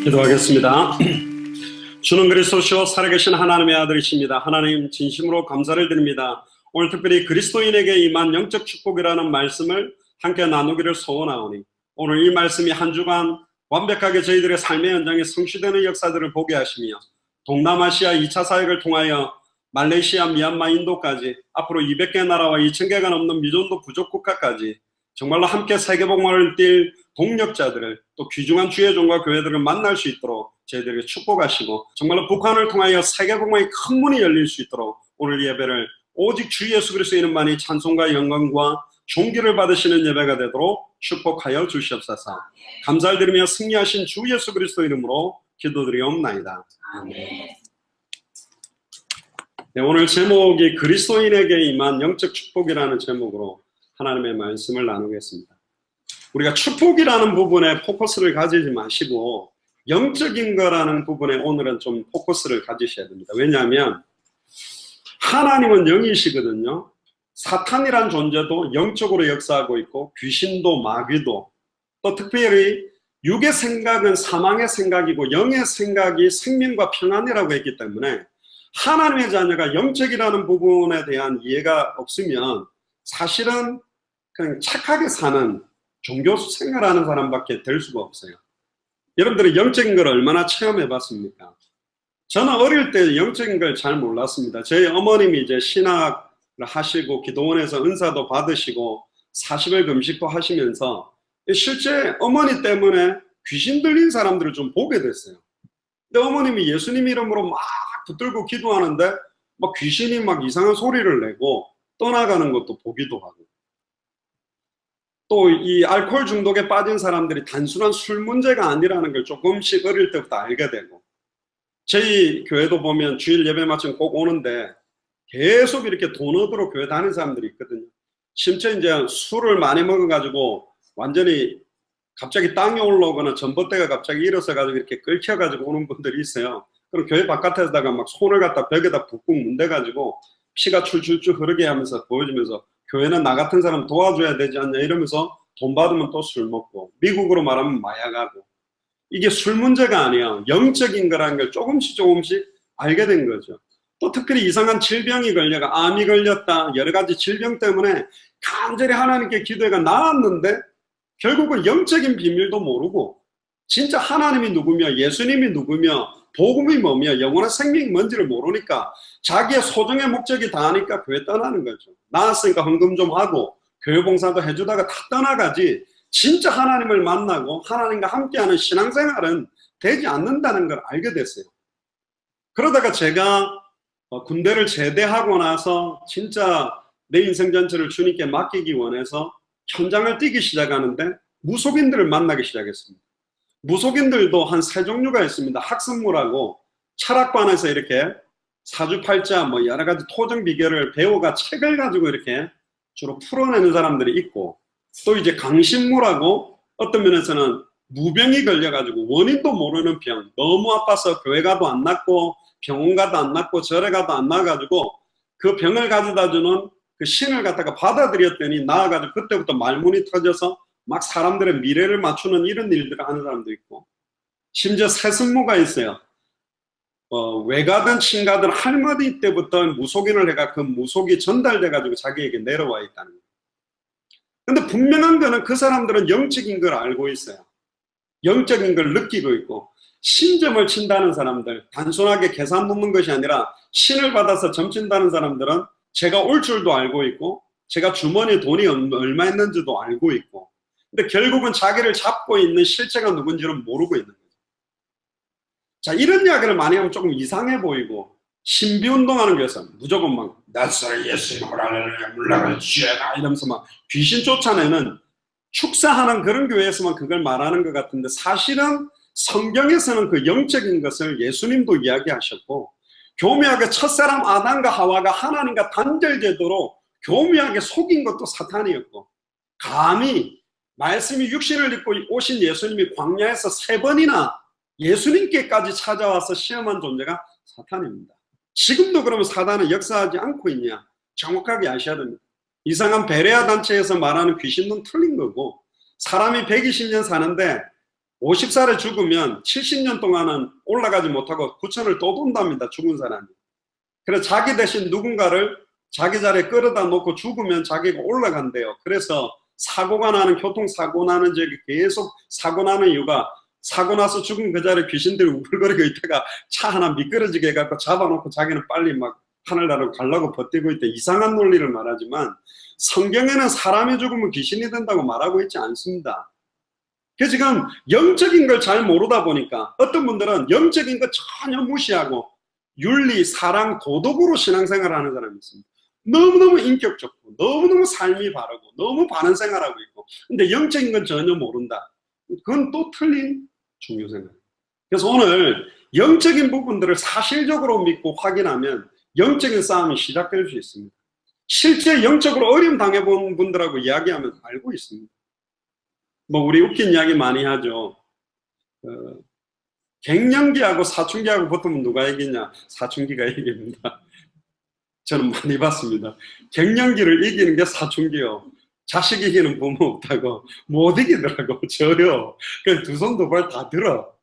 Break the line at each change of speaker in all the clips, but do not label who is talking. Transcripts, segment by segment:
기도하겠습니다. 주는 그리스도시요 살아계신 하나님의 아들이십니다. 하나님 진심으로 감사를 드립니다. 오늘 특별히 그리스도인에게 임한 영적 축복이라는 말씀을 함께 나누기를 소원하오니 오늘 이 말씀이 한 주간 완벽하게 저희들의 삶의 현장에 성취되는 역사들을 보게 하시며 동남아시아 2차 사역을 통하여 말레이시아, 미얀마, 인도까지 앞으로 200개 나라와 2000개가 넘는 미존도 부족 국가까지 정말로 함께 세계복음을 뛸 동력자들을 또 귀중한 주의 종과 교회들을 만날 수 있도록 저희들에게 축복하시고 정말로 북한을 통하여 세계복음의 큰 문이 열릴 수 있도록 오늘 예배를 오직 주 예수 그리스도 이름만이 찬송과 영광과 존귀를 받으시는 예배가 되도록 축복하여 주시옵소서. 감사를 드리며 승리하신 주 예수 그리스도 이름으로 기도드리옵나이다. 아멘. 네, 오늘 제목이 그리스도인에게 임한 영적 축복이라는 제목으로 하나님의 말씀을 나누겠습니다. 우리가 축복이라는 부분에 포커스를 가지지 마시고 영적인 거라는 부분에 오늘은 좀 포커스를 가지셔야 됩니다. 왜냐하면 하나님은 영이시거든요. 사탄이란 존재도 영적으로 역사하고 있고 귀신도 마귀도 또 특별히 육의 생각은 사망의 생각이고 영의 생각이 생명과 평안이라고 했기 때문에 하나님의 자녀가 영적이라는 부분에 대한 이해가 없으면 사실은 그냥 착하게 사는 종교 생활하는 사람밖에 될 수가 없어요. 여러분들이 영적인 걸 얼마나 체험해 봤습니까? 저는 어릴 때 영적인 걸 잘 몰랐습니다. 저희 어머님이 이제 신학을 하시고 기도원에서 은사도 받으시고 40일 금식도 하시면서 실제 어머니 때문에 귀신 들린 사람들을 좀 보게 됐어요. 근데 어머님이 예수님 이름으로 막 붙들고 기도하는데 막 귀신이 막 이상한 소리를 내고 떠나가는 것도 보기도 하고 또 이 알코올 중독에 빠진 사람들이 단순한 술 문제가 아니라는 걸 조금씩 어릴 때부터 알게 되고 저희 교회도 보면 주일 예배 마치면 꼭 오는데 계속 이렇게 돈 얻으러 교회 다니는 사람들이 있거든요. 심지어 이제 술을 많이 먹어가지고 완전히 갑자기 땅에 올라오거나 전봇대가 갑자기 일어서가지고 이렇게 끓혀가지고 오는 분들이 있어요. 그럼 교회 바깥에다가 막 손을 갖다 벽에다 붓고 문대가지고 피가 출출출 흐르게 하면서 보여주면서 교회는 나 같은 사람 도와줘야 되지 않냐 이러면서 돈 받으면 또 술 먹고 미국으로 말하면 마약하고 이게 술 문제가 아니에요. 영적인 거라는 걸 조금씩 알게 된 거죠. 또 특별히 이상한 질병이 걸려가 암이 걸렸다 여러 가지 질병 때문에 간절히 하나님께 기도해가 나았는데 결국은 영적인 비밀도 모르고 진짜 하나님이 누구며 예수님이 누구며 복음이 뭐며 영원한 생명이 뭔지를 모르니까 자기의 소정의 목적이 다하니까 교회 떠나는 거죠. 나았으니까 헌금 좀 하고 교회 봉사도 해주다가 다 떠나가지 진짜 하나님을 만나고 하나님과 함께하는 신앙생활은 되지 않는다는 걸 알게 됐어요. 그러다가 제가 군대를 제대하고 나서 진짜 내 인생 전체를 주님께 맡기기 원해서 현장을 뛰기 시작하는데 무속인들을 만나기 시작했습니다. 무속인들도 한 세 종류가 있습니다. 학습무라고 철학관에서 이렇게 사주팔자 뭐 여러 가지 토정 비결을 배워가 책을 가지고 이렇게 주로 풀어내는 사람들이 있고 또 이제 강신무라고 어떤 면에서는 무병이 걸려가지고 원인도 모르는 병 너무 아파서 교회 가도 안 낫고 병원 가도 안 낫고 절에 가도 안 나가지고 그 병을 가져다 주는 그 신을 갖다가 받아들였더니 나아가지고 그때부터 말문이 터져서 막 사람들의 미래를 맞추는 이런 일들을 하는 사람도 있고 심지어 세습무가 있어요. 외가든 친가든 할머니 때부터 무속인을 해가 그 무속이 전달돼가지고 자기에게 내려와 있다는 거예요. 근데 분명한 거는 그 사람들은 영적인 걸 알고 있어요. 영적인 걸 느끼고 있고 신점을 친다는 사람들 단순하게 계산 놓는 것이 아니라 신을 받아서 점친다는 사람들은 제가 올 줄도 알고 있고 제가 주머니에 돈이 얼마 있는지도 알고 있고 근데 결국은 자기를 잡고 있는 실체가 누군지는 모르고 있는 거죠. 자, 이런 이야기를 많이 하면 조금 이상해 보이고 신비운동하는 교회에서 무조건 막 나사렛 예수 이름으로 할렐루야 물러갈지어다 이러면서 막 귀신 쫓아내는 축사하는 그런 교회에서만 그걸 말하는 것 같은데 사실은 성경에서는 그 영적인 것을 예수님도 이야기하셨고 교묘하게 첫사람 아담과 하와가 하나님과 단절 제도로 교묘하게 속인 것도 사탄이었고 감히 말씀이 육신을 입고 오신 예수님이 광야에서 3번이나 예수님께까지 찾아와서 시험한 존재가 사탄입니다. 지금도 그러면 사단은 역사하지 않고 있냐? 정확하게 아셔야 됩니다. 이상한 베레아 단체에서 말하는 귀신은 틀린 거고 사람이 120년 사는데 50살에 죽으면 70년 동안은 올라가지 못하고 구천을 또 돈답니다. 죽은 사람이. 그래서 자기 대신 누군가를 자기 자리에 끌어다 놓고 죽으면 자기가 올라간대요. 그래서 사고가 나는, 교통사고 나는 적이 계속 사고 나는 이유가, 사고 나서 죽은 그 자리에 귀신들이 우글거리고 있다가 차 하나 미끄러지게 해갖고 잡아놓고 자기는 빨리 막 하늘나라로 가려고 버티고 있대. 이상한 논리를 말하지만 성경에는 사람이 죽으면 귀신이 된다고 말하고 있지 않습니다. 그래서 지금 영적인 걸 잘 모르다 보니까 어떤 분들은 영적인 거 전혀 무시하고 윤리, 사랑, 도덕으로 신앙생활을 하는 사람이 있습니다. 너무너무 인격 좋고 너무너무 삶이 바르고 너무 바른 생활하고 있고, 근데 영적인 건 전혀 모른다. 그건 또 틀린 종교생활. 그래서 오늘 영적인 부분들을 사실적으로 믿고 확인하면 영적인 싸움이 시작될 수 있습니다. 실제 영적으로 어려움 당해본 분들하고 이야기하면 알고 있습니다. 뭐 우리 웃긴 이야기 많이 하죠. 갱년기하고 사춘기하고 붙으면 누가 이기냐? 사춘기가 이깁니다. 저는 많이 봤습니다. 갱년기를 이기는 게 사춘기요. 자식 이기는 부모 없다고. 못 이기더라고. 저요. 그래서 두 손 두 발 다 들어.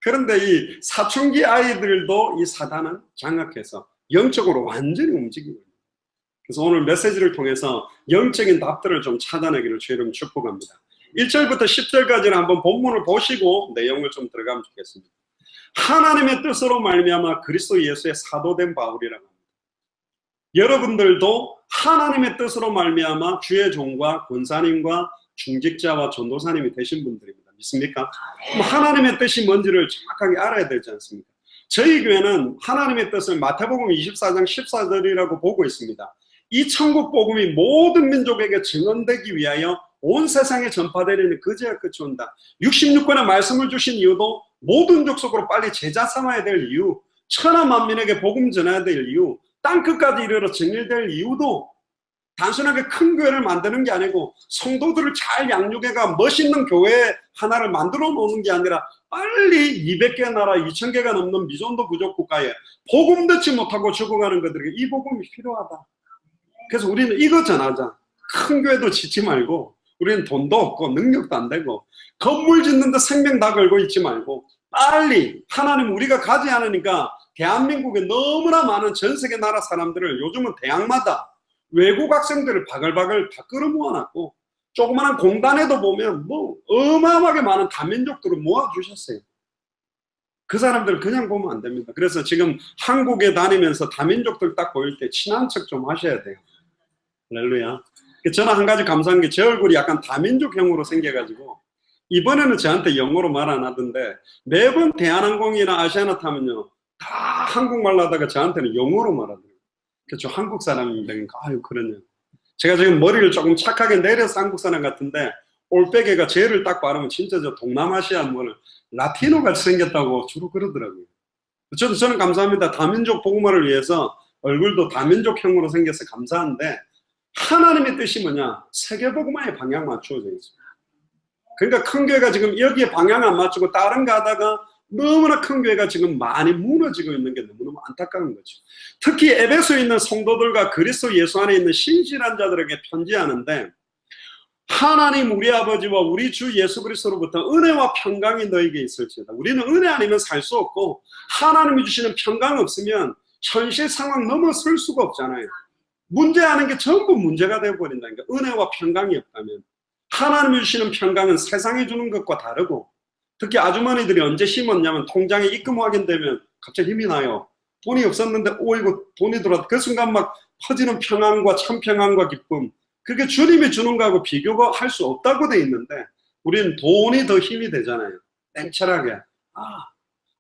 그런데 이 사춘기 아이들도 이 사단은 장악해서 영적으로 완전히 움직이고 있습니다. 그래서 오늘 메시지를 통해서 영적인 답들을 좀 찾아내기를 주님 축복합니다. 1절부터 10절까지는 한번 본문을 보시고 내용을 좀 들어가면 좋겠습니다. 하나님의 뜻으로 말미암아 그리스도 예수의 사도된 바울이라고 합니다. 여러분들도 하나님의 뜻으로 말미암아 주의 종과 권사님과 중직자와 전도사님이 되신 분들입니다. 믿습니까? 하나님의 뜻이 뭔지를 정확하게 알아야 되지 않습니까? 저희 교회는 하나님의 뜻을 마태복음 24장 14절이라고 보고 있습니다. 이 천국 복음이 모든 민족에게 증언되기 위하여 온 세상에 전파되려는 그제야 끝이 온다. 66권의 말씀을 주신 이유도 모든 족속으로 빨리 제자 삼아야 될 이유, 천하 만민에게 복음 전해야 될 이유, 땅끝까지 이르러 정일될 이유도 단순하게 큰 교회를 만드는 게 아니고 성도들을 잘 양육해가 멋있는 교회 하나를 만들어 놓는 게 아니라 빨리 200개 나라 2000개가 넘는 미전도 부족 국가에 복음 듣지 못하고 죽어가는 것들에게 이 복음이 필요하다. 그래서 우리는 이거 전하자. 큰 교회도 짓지 말고, 우리는 돈도 없고 능력도 안 되고 건물 짓는데 생명 다 걸고 있지 말고 빨리 하나님 우리가 가지 않으니까 대한민국에 너무나 많은 전 세계 나라 사람들을 요즘은 대학마다 외국 학생들을 바글바글 다 끌어모아놨고 조그마한 공단에도 보면 뭐 어마어마하게 많은 다민족들을 모아주셨어요. 그 사람들 그냥 보면 안 됩니다. 그래서 지금 한국에 다니면서 다민족들 딱 보일 때 친한 척 좀 하셔야 돼요. 할렐루야. 저는 한 가지 감사한 게 제 얼굴이 약간 다민족형으로 생겨가지고 이번에는 저한테 영어로 말 안 하던데 매번 대한항공이나 아시아나 타면요 다 한국말 하다가 저한테는 영어로 말하더라고요. 그렇죠. 한국 사람입니다. 그러니까 아유 그러냐. 제가 지금 머리를 조금 착하게 내려서 한국 사람 같은데 올빼개가 젤을 딱 바르면 진짜 저 동남아시아 뭐 라티노 같이 생겼다고 주로 그러더라고요. 저는 감사합니다. 다민족 복음화를 위해서 얼굴도 다민족형으로 생겨서 감사한데 하나님의 뜻이 뭐냐? 세계 복음화의 방향 맞추어져 있습니다. 그러니까 큰 교회가 지금 여기에 방향 안 맞추고 다른 거 하다가 너무나 큰 교회가 지금 많이 무너지고 있는 게 너무너무 안타까운 거죠. 특히 에베소에 있는 성도들과 그리스도 예수 안에 있는 신실한 자들에게 편지하는데 하나님 우리 아버지와 우리 주 예수 그리스도로부터 은혜와 평강이 너에게 있을지어다. 우리는 은혜 아니면 살 수 없고 하나님이 주시는 평강 없으면 현실 상황 넘어설 수가 없잖아요. 문제하는 게 전부 문제가 되어버린다니까. 은혜와 평강이 없다면. 하나님이 주시는 평강은 세상이 주는 것과 다르고 특히 아주머니들이 언제 심었냐면 통장에 입금 확인되면 갑자기 힘이 나요. 돈이 없었는데 이거 돈이 들어왔다. 그 순간 막 퍼지는 평안과 참평안과 기쁨. 그게 주님이 주는 거하고 비교가 할 수 없다고 돼 있는데 우리는 돈이 더 힘이 되잖아요. 땡철하게.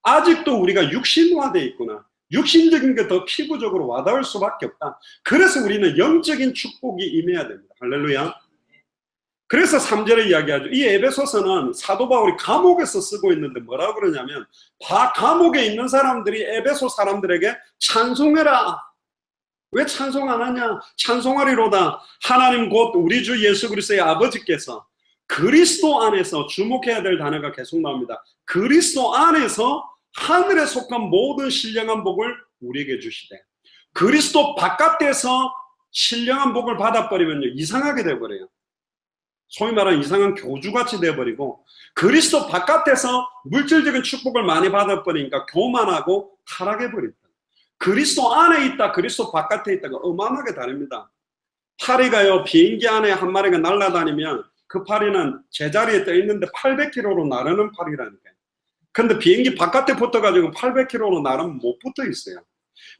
아직도 우리가 육신화되어 있구나. 육신적인 게 더 피부적으로 와닿을 수밖에 없다. 그래서 우리는 영적인 축복이 임해야 됩니다. 할렐루야. 그래서 3절에 이야기하죠. 이 에베소서는 사도 바울이 감옥에서 쓰고 있는데 뭐라고 그러냐면 감옥에 있는 사람들이 에베소 사람들에게 찬송해라. 왜 찬송 안 하냐? 찬송하리로다. 하나님 곧 우리 주 예수 그리스도의 아버지께서 그리스도 안에서 주목해야 될 단어가 계속 나옵니다. 그리스도 안에서 하늘에 속한 모든 신령한 복을 우리에게 주시되 그리스도 바깥에서 신령한 복을 받아버리면요 이상하게 돼버려요. 소위 말하는 이상한 교주같이 돼버리고 그리스도 바깥에서 물질적인 축복을 많이 받아버리니까 교만하고 타락해버린다. 그리스도 안에 있다, 그리스도 바깥에 있다가 어마어마하게 다릅니다. 파리가요, 비행기 안에 한 마리가 날아다니면 그 파리는 제자리에 떠 있는데 800km로 나르는 파리라니까요. 근데 비행기 바깥에 붙어가지고 800km로 나르면 못 붙어 있어요.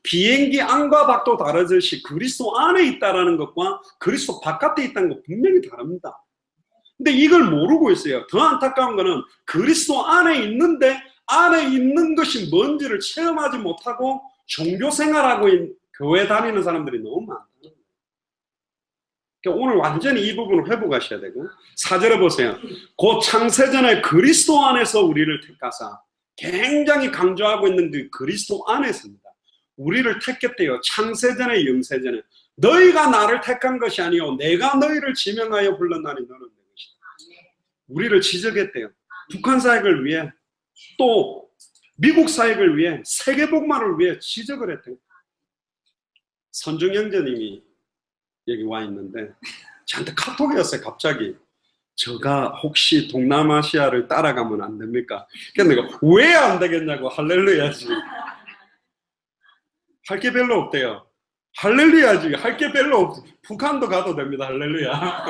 비행기 안과 밖도 다르듯이 그리스도 안에 있다라는 것과 그리스도 바깥에 있다는 것 분명히 다릅니다. 근데 이걸 모르고 있어요. 더 안타까운 거는 그리스도 안에 있는데 안에 있는 것이 뭔지를 체험하지 못하고 종교 생활하고 교회 다니는 사람들이 너무 많아요. 그러니까 오늘 완전히 이 부분을 회복하셔야 되고 4절에 보세요. 곧 창세전에 그리스도 안에서 우리를 택하사 굉장히 강조하고 있는 그 그리스도 안에서입니다. 우리를 택했대요. 창세전에 영세전에 너희가 나를 택한 것이 아니요 내가 너희를 지명하여 불렀나니 너는 내 것이다. 우리를 지적했대요. 북한 사역을 위해 또 미국 사역을 위해 세계복음화를 위해 지적을 했대요. 선중 형제님이 여기 와 있는데 저한테 카톡이 왔어요. 갑자기 저가 혹시 동남아시아를 따라가면 안 됩니까? 그래서 내가 왜 안 되겠냐고 할렐루야지. 할 게 별로 없대요. 할렐루야지. 할 게 별로 없어. 북한도 가도 됩니다. 할렐루야.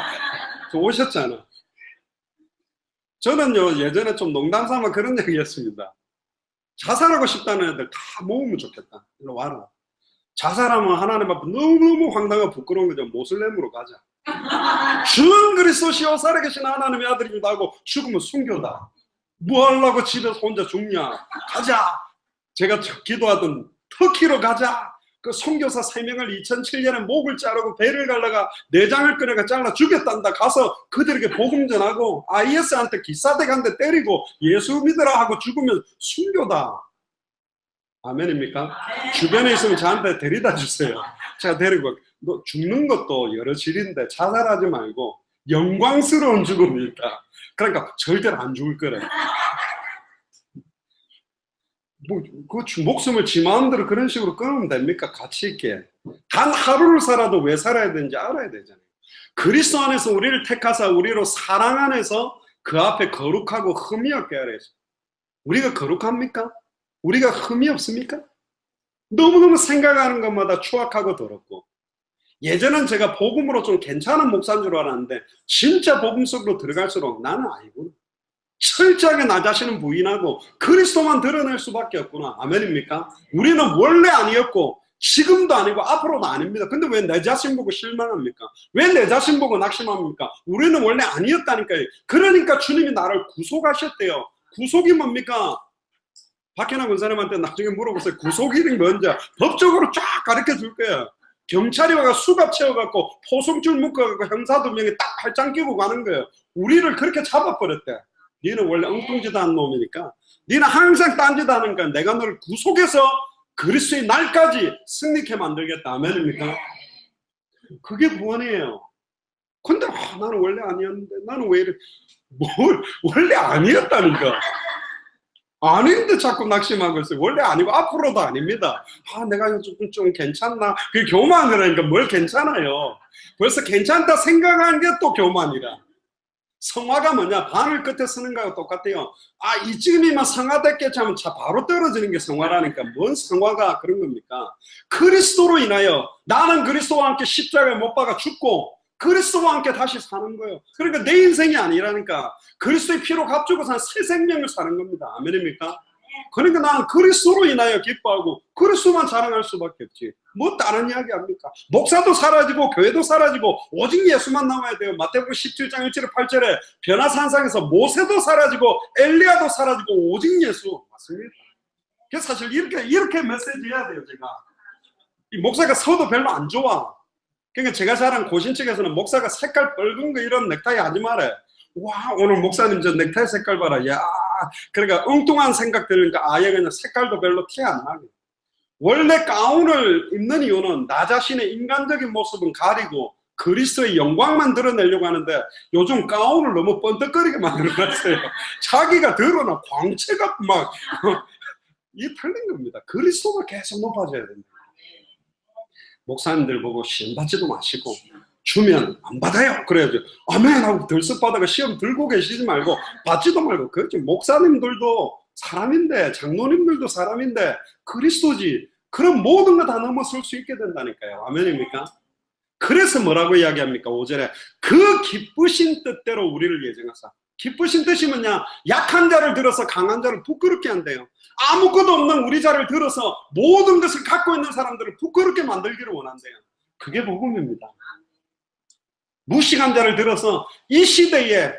저 오셨잖아. 저는요 예전에 좀 농담 삼아 그런 얘기 했습니다. 자살하고 싶다는 애들 다 모으면 좋겠다. 일로 와라. 자살하면 하나님 앞에 너무너무 황당하고 부끄러운 거죠. 모슬렘으로 가자. 준 그리스도시요 살아계신 하나님의 아들이기도 하고 죽으면 순교다. 뭐 하려고 집에서 혼자 죽냐. 가자. 제가 기도하던 터키로 가자. 그 선교사 3명을 2007년에 목을 자르고 배를 갈라가 내장을 꺼내가 잘라 죽였단다. 가서 그들에게 복음 전하고 IS한테 기사대 간 대 때리고 예수 믿으라 하고 죽으면 순교다. 아멘입니까? 주변에 있으면 저한테 데려다 주세요. 제가 데리고 너 죽는 것도 여러 질인데 자살하지 말고 영광스러운 죽음이 있다. 그러니까 절대로 안 죽을 거래. 뭐, 그 목숨을 지 마음대로 그런 식으로 끊으면 됩니까? 가치 있게. 단 하루를 살아도 왜 살아야 되는지 알아야 되잖아요. 그리스도 안에서 우리를 택하사 우리로 사랑 안에서 그 앞에 거룩하고 흠이 없게 하라 했어요. 우리가 거룩합니까? 우리가 흠이 없습니까? 너무너무 생각하는 것마다 추악하고 더럽고. 예전엔 제가 복음으로 좀 괜찮은 목사인 줄 알았는데 진짜 복음 속으로 들어갈수록 나는 아니구나. 철저하게 나 자신은 부인하고 그리스도만 드러낼 수밖에 없구나. 아멘입니까? 우리는 원래 아니었고 지금도 아니고 앞으로도 아닙니다. 근데 왜 내 자신 보고 실망합니까? 왜 내 자신 보고 낙심합니까? 우리는 원래 아니었다니까요. 그러니까 주님이 나를 구속하셨대요. 구속이 뭡니까? 박현아 권사님한테 나중에 물어보세요. 구속이 뭔지 법적으로 쫙 가르쳐 줄 거예요. 경찰이 와가 수갑 채워갖고 포송줄 묶어갖고 형사 2명이 딱 팔짱 끼고 가는 거예요. 우리를 그렇게 잡아버렸대. 너는 원래 엉뚱짓 하는 놈이니까 너는 항상 딴짓 하는 거야. 내가 너를 구속해서 그리스도의 날까지 승리케 만들겠다. 아멘입니까? 그게 구원이에요. 근데 나는 원래 아니었는데 나는 왜 이래. 뭘 원래 아니었다니까. 아닌데 자꾸 낙심하고 있어요. 원래 아니고 앞으로도 아닙니다. 내가 좀 괜찮나? 그게 교만이라니까. 뭘 괜찮아요. 벌써 괜찮다 생각하는 게 또 교만이라. 성화가 뭐냐? 바늘 끝에 쓰는 거하고 똑같아요. 이쯤이면 성화됐겠지 하면 바로 떨어지는 게 성화라니까. 뭔 성화가 그런 겁니까? 그리스도로 인하여 나는 그리스도와 함께 십자가에 못 박아 죽고 그리스도와 함께 다시 사는 거예요. 그러니까 내 인생이 아니라니까. 그리스도의 피로 값주고 산 새 생명을 사는 겁니다. 아멘입니까? 그러니까 나는 그리스도로 인하여 기뻐하고 그리스도만 자랑할 수밖에 없지. 뭐 다른 이야기 합니까? 목사도 사라지고 교회도 사라지고 오직 예수만 남아야 돼요. 마태복음 17장 1절에 8절에 변화산상에서 모세도 사라지고 엘리야도 사라지고 오직 예수. 맞습니다. 그래서 사실 이렇게 메시지 해야 돼요. 제가 이 목사가 서도 별로 안 좋아. 그러니까 제가 잘한 고신 측에서는 목사가 색깔 붉은 거 이런 넥타이 하지 말아요. 와, 오늘 목사님 저 넥타이 색깔 봐라. 야, 그러니까 엉뚱한 생각 들으니까 아예 그냥 색깔도 별로 티 안 나게. 원래 가운을 입는 이유는 나 자신의 인간적인 모습은 가리고 그리스도의 영광만 드러내려고 하는데 요즘 가운을 너무 번뜩거리게 만들어놨어요. 자기가 드러나 광채가 막 이 틀린 겁니다. 그리스도가 계속 높아져야 됩니다. 목사님들 보고 시험 받지도 마시고 주면 안 받아요. 그래야죠. 아멘 하고 들썩 받아가 시험 들고 계시지 말고 받지도 말고. 그렇죠. 목사님들도 사람인데, 장로님들도 사람인데 그리스도지. 그럼 모든 거 다 넘어설 수 있게 된다니까요. 아멘입니까? 그래서 뭐라고 이야기합니까? 5절에 그 기쁘신 뜻대로 우리를 예정하사. 기쁘신 뜻이 뭐냐? 약한 자를 들어서 강한 자를 부끄럽게 한대요. 아무것도 없는 우리 자를 들어서 모든 것을 갖고 있는 사람들을 부끄럽게 만들기를 원한대요. 그게 복음입니다. 무식한 자를 들어서 이 시대에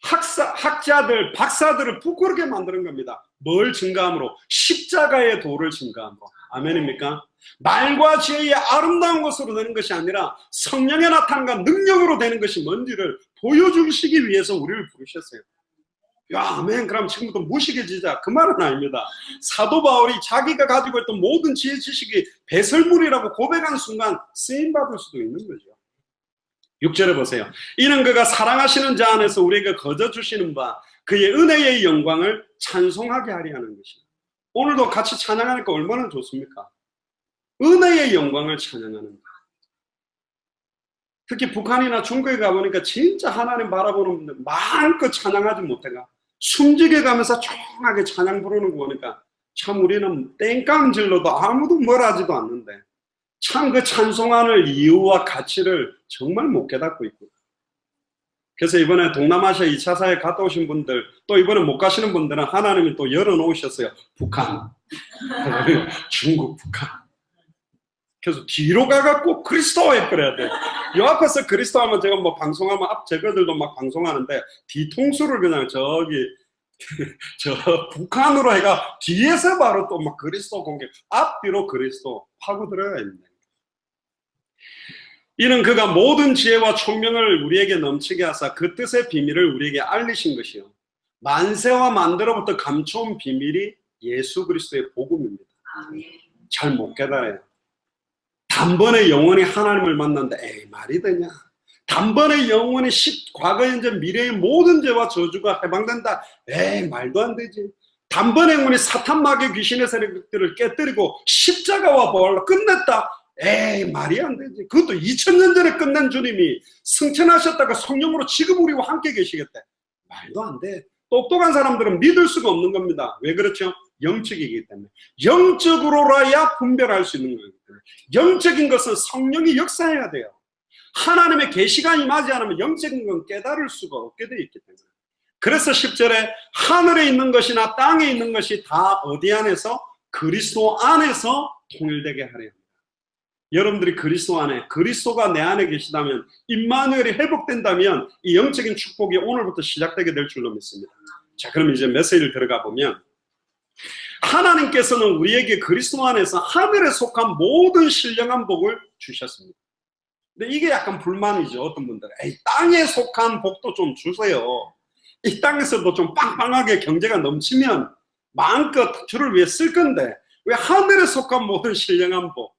학자들, 박사들을 부끄럽게 만드는 겁니다. 뭘 증가함으로? 십자가의 도를 증가함으로. 아멘입니까? 말과 지혜의 아름다운 것으로 되는 것이 아니라 성령의 나타남과 능력으로 되는 것이 뭔지를 보여주시기 위해서 우리를 부르셨어요. 야, 아멘. 그럼 지금부터 무식해지자. 그 말은 아닙니다. 사도 바울이 자기가 가지고 있던 모든 지혜 지식이 배설물이라고 고백한 순간 쓰임받을 수도 있는 거죠. 6절에 보세요. 이는 그가 사랑하시는 자 안에서 우리에게 거저 주시는 바 그의 은혜의 영광을 찬송하게 하려 하는 것입니다. 오늘도 같이 찬양하니까 얼마나 좋습니까? 은혜의 영광을 찬양하는 것. 특히 북한이나 중국에 가보니까 진짜 하나님 바라보는 분들 마음껏 찬양하지 못해가 숨지게 가면서 조용하게 찬양 부르는 거 보니까 참 우리는 땡깡 질러도 아무도 뭘 하지도 않는데 참 그 찬송하는 이유와 가치를 정말 못 깨닫고 있고. 그래서 이번에 동남아시아 2차 사회 갔다 오신 분들, 또 이번에 못 가시는 분들은 하나님이 또 열어놓으셨어요. 북한, 중국, 북한. 그래서 뒤로 가갖고 그리스도 해버려야 돼. 요 앞에서 그리스도 하면 제가 뭐 방송하면 앞 제거들도 막 방송하는데 뒤통수를 그냥 저기 저 북한으로 해가 뒤에서 바로 또 막 그리스도 공격, 앞뒤로 그리스도 파고들어야 됩니다. 이는 그가 모든 지혜와 총명을 우리에게 넘치게 하사 그 뜻의 비밀을 우리에게 알리신 것이요 만세와 만대로부터 감춰온 비밀이 예수 그리스도의 복음입니다. 잘 못 깨달아요. 단번에 영원히 하나님을 만난다. 에이, 말이 되냐? 단번에 영원히 과거, 현재, 미래의 모든 죄와 저주가 해방된다. 에이, 말도 안 되지. 단번에 영원히 사탄, 마귀, 귀신의 세력들을 깨뜨리고 십자가와 부활로 끝냈다. 에이, 말이 안 되지. 그것도 2000년 전에 끝낸 주님이 승천하셨다가 성령으로 지금 우리와 함께 계시겠대. 말도 안 돼. 똑똑한 사람들은 믿을 수가 없는 겁니다. 왜 그렇죠? 영적이기 때문에. 영적으로라야 분별할 수 있는 거기 때문에. 영적인 것은 성령이 역사해야 돼요. 하나님의 계시가 임하지 않으면 영적인 건 깨달을 수가 없게 되어 있기 때문에. 그래서 10절에 하늘에 있는 것이나 땅에 있는 것이 다 어디 안에서? 그리스도 안에서 통일되게 하려 합니다. 여러분들이 그리스도 안에, 그리스도가 내 안에 계시다면, 임마누엘이 회복된다면 이 영적인 축복이 오늘부터 시작되게 될 줄로 믿습니다. 자, 그럼 이제 메시지를 들어가 보면 하나님께서는 우리에게 그리스도 안에서 하늘에 속한 모든 신령한 복을 주셨습니다. 근데 이게 약간 불만이죠. 어떤 분들은 에이, 땅에 속한 복도 좀 주세요. 이 땅에서도 좀 빵빵하게 경제가 넘치면 마음껏 주를 위해 쓸 건데 왜 하늘에 속한 모든 신령한 복.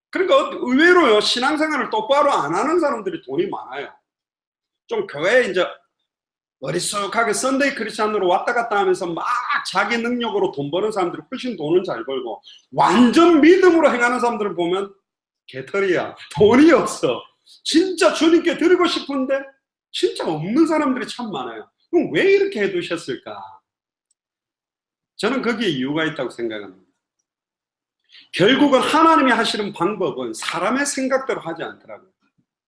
그러니까 의외로요, 신앙생활을 똑바로 안 하는 사람들이 돈이 많아요. 좀 교회에 이제 어리숙하게 썬데이 크리스찬으로 왔다 갔다 하면서 막 자기 능력으로 돈 버는 사람들이 훨씬 돈은 잘 벌고, 완전 믿음으로 행하는 사람들을 보면 개털이야. 돈이 없어. 진짜 주님께 드리고 싶은데 진짜 없는 사람들이 참 많아요. 그럼 왜 이렇게 해두셨을까? 저는 거기에 이유가 있다고 생각합니다. 결국은 하나님이 하시는 방법은 사람의 생각대로 하지 않더라고요.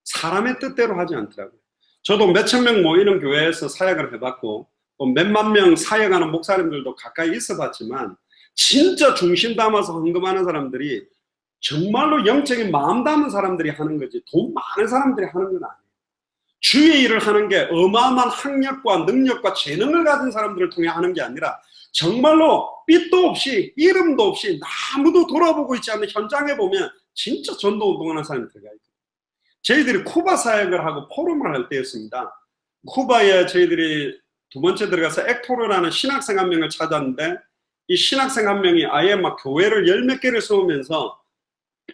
사람의 뜻대로 하지 않더라고요. 저도 몇천 명 모이는 교회에서 사역을 해봤고 또 몇만 명 사역하는 목사님들도 가까이 있어봤지만 진짜 중심 담아서 헌금하는 사람들이 정말로 영적인 마음 담은 사람들이 하는 거지 돈 많은 사람들이 하는 건 아니에요. 주의 일을 하는 게 어마어마한 학력과 능력과 재능을 가진 사람들을 통해 하는 게 아니라 정말로 빛도 없이 이름도 없이 아무도 돌아보고 있지 않는 현장에 보면 진짜 전도운동하는 사람이 들어가 있거든요. 저희들이 쿠바 사역을 하고 포럼을 할 때였습니다. 쿠바에 저희들이 두 번째 들어가서 액토르라는 신학생 한 명을 찾았는데 이 신학생 한 명이 아예 막 교회를 열 몇 개를 세우면서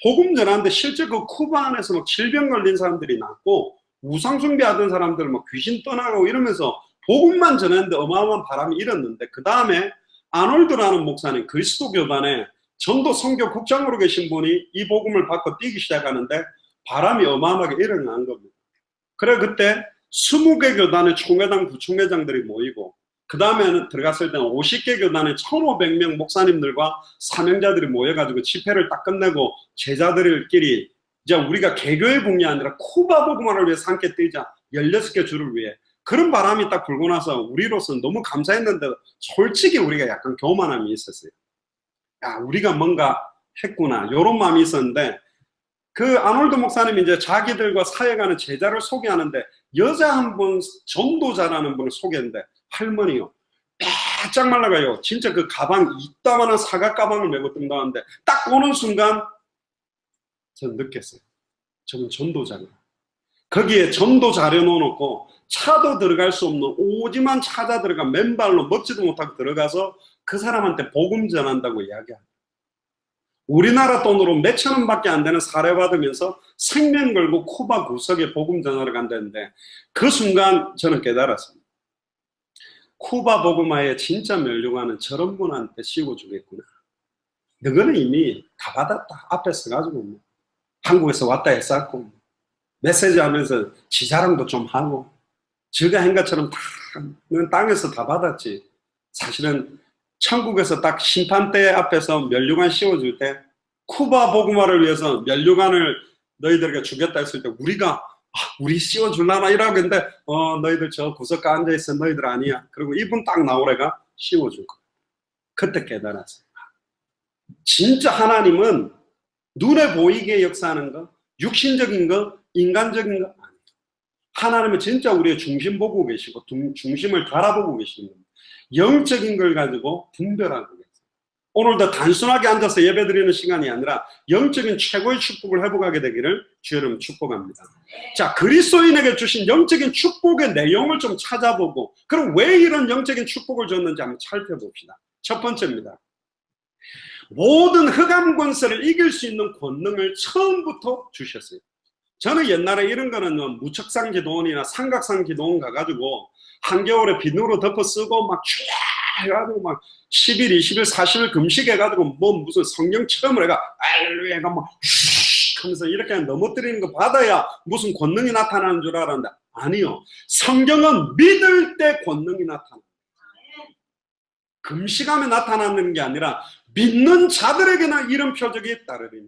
복음 전하는데 실제 그 쿠바 안에서 막 질병 걸린 사람들이 낫고 우상숭배하던 사람들 막 귀신 떠나고 이러면서 복음만 전했는데 어마어마한 바람이 일었는데 그 다음에 아놀드라는 목사님 그리스도 교단에 전도 선교 국장으로 계신 분이 이 복음을 받고 뛰기 시작하는데 바람이 어마어마하게 일어난 겁니다. 그래 그때 20개 교단의 총회장, 부총회장들이 모이고 그 다음에는 들어갔을 때는 50개 교단의 1,500명 목사님들과 사명자들이 모여가지고 집회를 딱 끝내고 제자들끼리 이제 우리가 개교의 복이 아니라 쿠바 복음화를 위해서 함께 뛰자, 16개 주를 위해. 그런 바람이 딱 불고 나서 우리로서는 너무 감사했는데 솔직히 우리가 약간 교만함이 있었어요. 야, 우리가 뭔가 했구나 이런 마음이 있었는데, 그 아놀드 목사님이 이제 자기들과 사역하는 제자를 소개하는데 여자 한 분, 전도자라는 분을 소개했는데 할머니요, 바짝 말라가요. 진짜 그 가방, 이따만한 사각 가방을 메고 뜬다는데 딱 오는 순간 전 느꼈어요. 저는 전도자가. 거기에 전도 자료 넣어놓고 차도 들어갈 수 없는 오지만 찾아 들어가 맨발로 먹지도 못하고 들어가서 그 사람한테 복음 전한다고 이야기합니다. 우리나라 돈으로 몇천 원밖에 안 되는 사례 받으면서 생명 걸고 쿠바 구석에 복음 전하러 간다는데 그 순간 저는 깨달았습니다. 쿠바 복음화에 진짜 멸류관은 저런 분한테 씌워주겠구나. 너는 이미 다 받았다. 앞에 서가지고 한국에서 왔다 했었고 메시지 하면서 지자랑도 좀 하고 저가 한 것처럼 다 넌 땅에서 다 받았지. 사실은 천국에서 딱 심판대 앞에서 멸류관 씌워줄 때 쿠바 복음화를 위해서 멸류관을 너희들에게 주겠다 했을 때 우리가 우리 씌워줄라나 이러고 했는데 너희들 저 구석가 앉아있어. 너희들 아니야. 그리고 이분 딱 나오래가 씌워줄 거야. 그때 깨달았어요. 진짜 하나님은 눈에 보이게 역사하는 거, 육신적인 거, 인간적인 거 아니에요. 하나님은 진짜 우리의 중심 보고 계시고 중심을 바라보고 계시는 겁니다. 영적인 걸 가지고 분별하고 계세요. 오늘도 단순하게 앉아서 예배드리는 시간이 아니라 영적인 최고의 축복을 회복하게 되기를 주의 이름으로 축복합니다. 자, 그리스도인에게 주신 영적인 축복의 내용을 좀 찾아보고 그럼 왜 이런 영적인 축복을 줬는지 한번 살펴봅시다. 첫 번째입니다. 모든 흑암 권세를 이길 수 있는 권능을 처음부터 주셨어요. 저는 옛날에 이런 거는 무척상 기도원이나 삼각상 기도원 가가지고 한겨울에 비누로 덮어 쓰고 막 해가지고 막 10일, 20일, 40일 금식해가지고 뭐 무슨 성령 체험을 해가 알루야가 막 하면서 이렇게 넘어뜨리는 거 받아야 무슨 권능이 나타나는 줄 알았는데 아니요. 성경은 믿을 때 권능이 나타나. 금식하면 나타나는 게 아니라 믿는 자들에게나 이런 표적이 따르리니.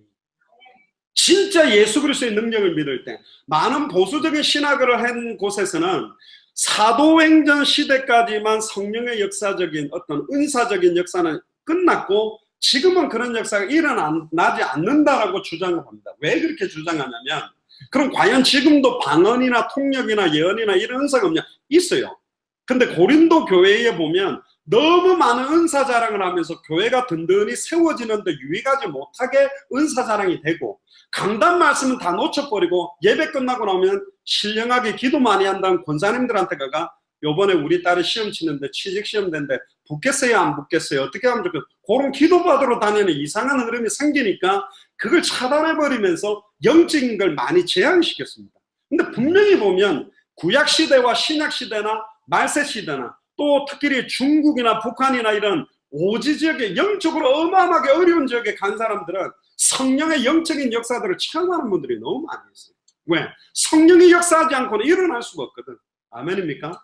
진짜 예수 그리스도의 능력을 믿을 때 많은 보수적인 신학을 한 곳에서는 사도행전 시대까지만 성령의 역사적인 어떤 은사적인 역사는 끝났고 지금은 그런 역사가 일어나지 않는다라고 주장을 합니다. 왜 그렇게 주장하냐면 그럼 과연 지금도 방언이나 통역이나 예언이나 이런 은사가 없냐? 있어요. 근데 고린도 교회에 보면 너무 많은 은사 자랑을 하면서 교회가 든든히 세워지는데 유익하지 못하게 은사 자랑이 되고 강단 말씀은 다 놓쳐버리고 예배 끝나고 나오면 신령하게 기도 많이 한다는 권사님들한테 가가 요번에 우리 딸이 시험 치는데 취직 시험 된데 붙겠어요 안 붙겠어요 어떻게 하면 좋겠어요. 그런 기도받으러 다니는 이상한 흐름이 생기니까 그걸 차단해버리면서 영적인 걸 많이 제한시켰습니다. 근데 분명히 보면 구약시대와 신약시대나 말세시대나 또 특히 중국이나 북한이나 이런 오지 지역에 영적으로 어마어마하게 어려운 지역에 간 사람들은 성령의 영적인 역사들을 체험하는 분들이 너무 많이 있어요. 왜? 성령이 역사하지 않고는 일어날 수가 없거든. 아멘입니까?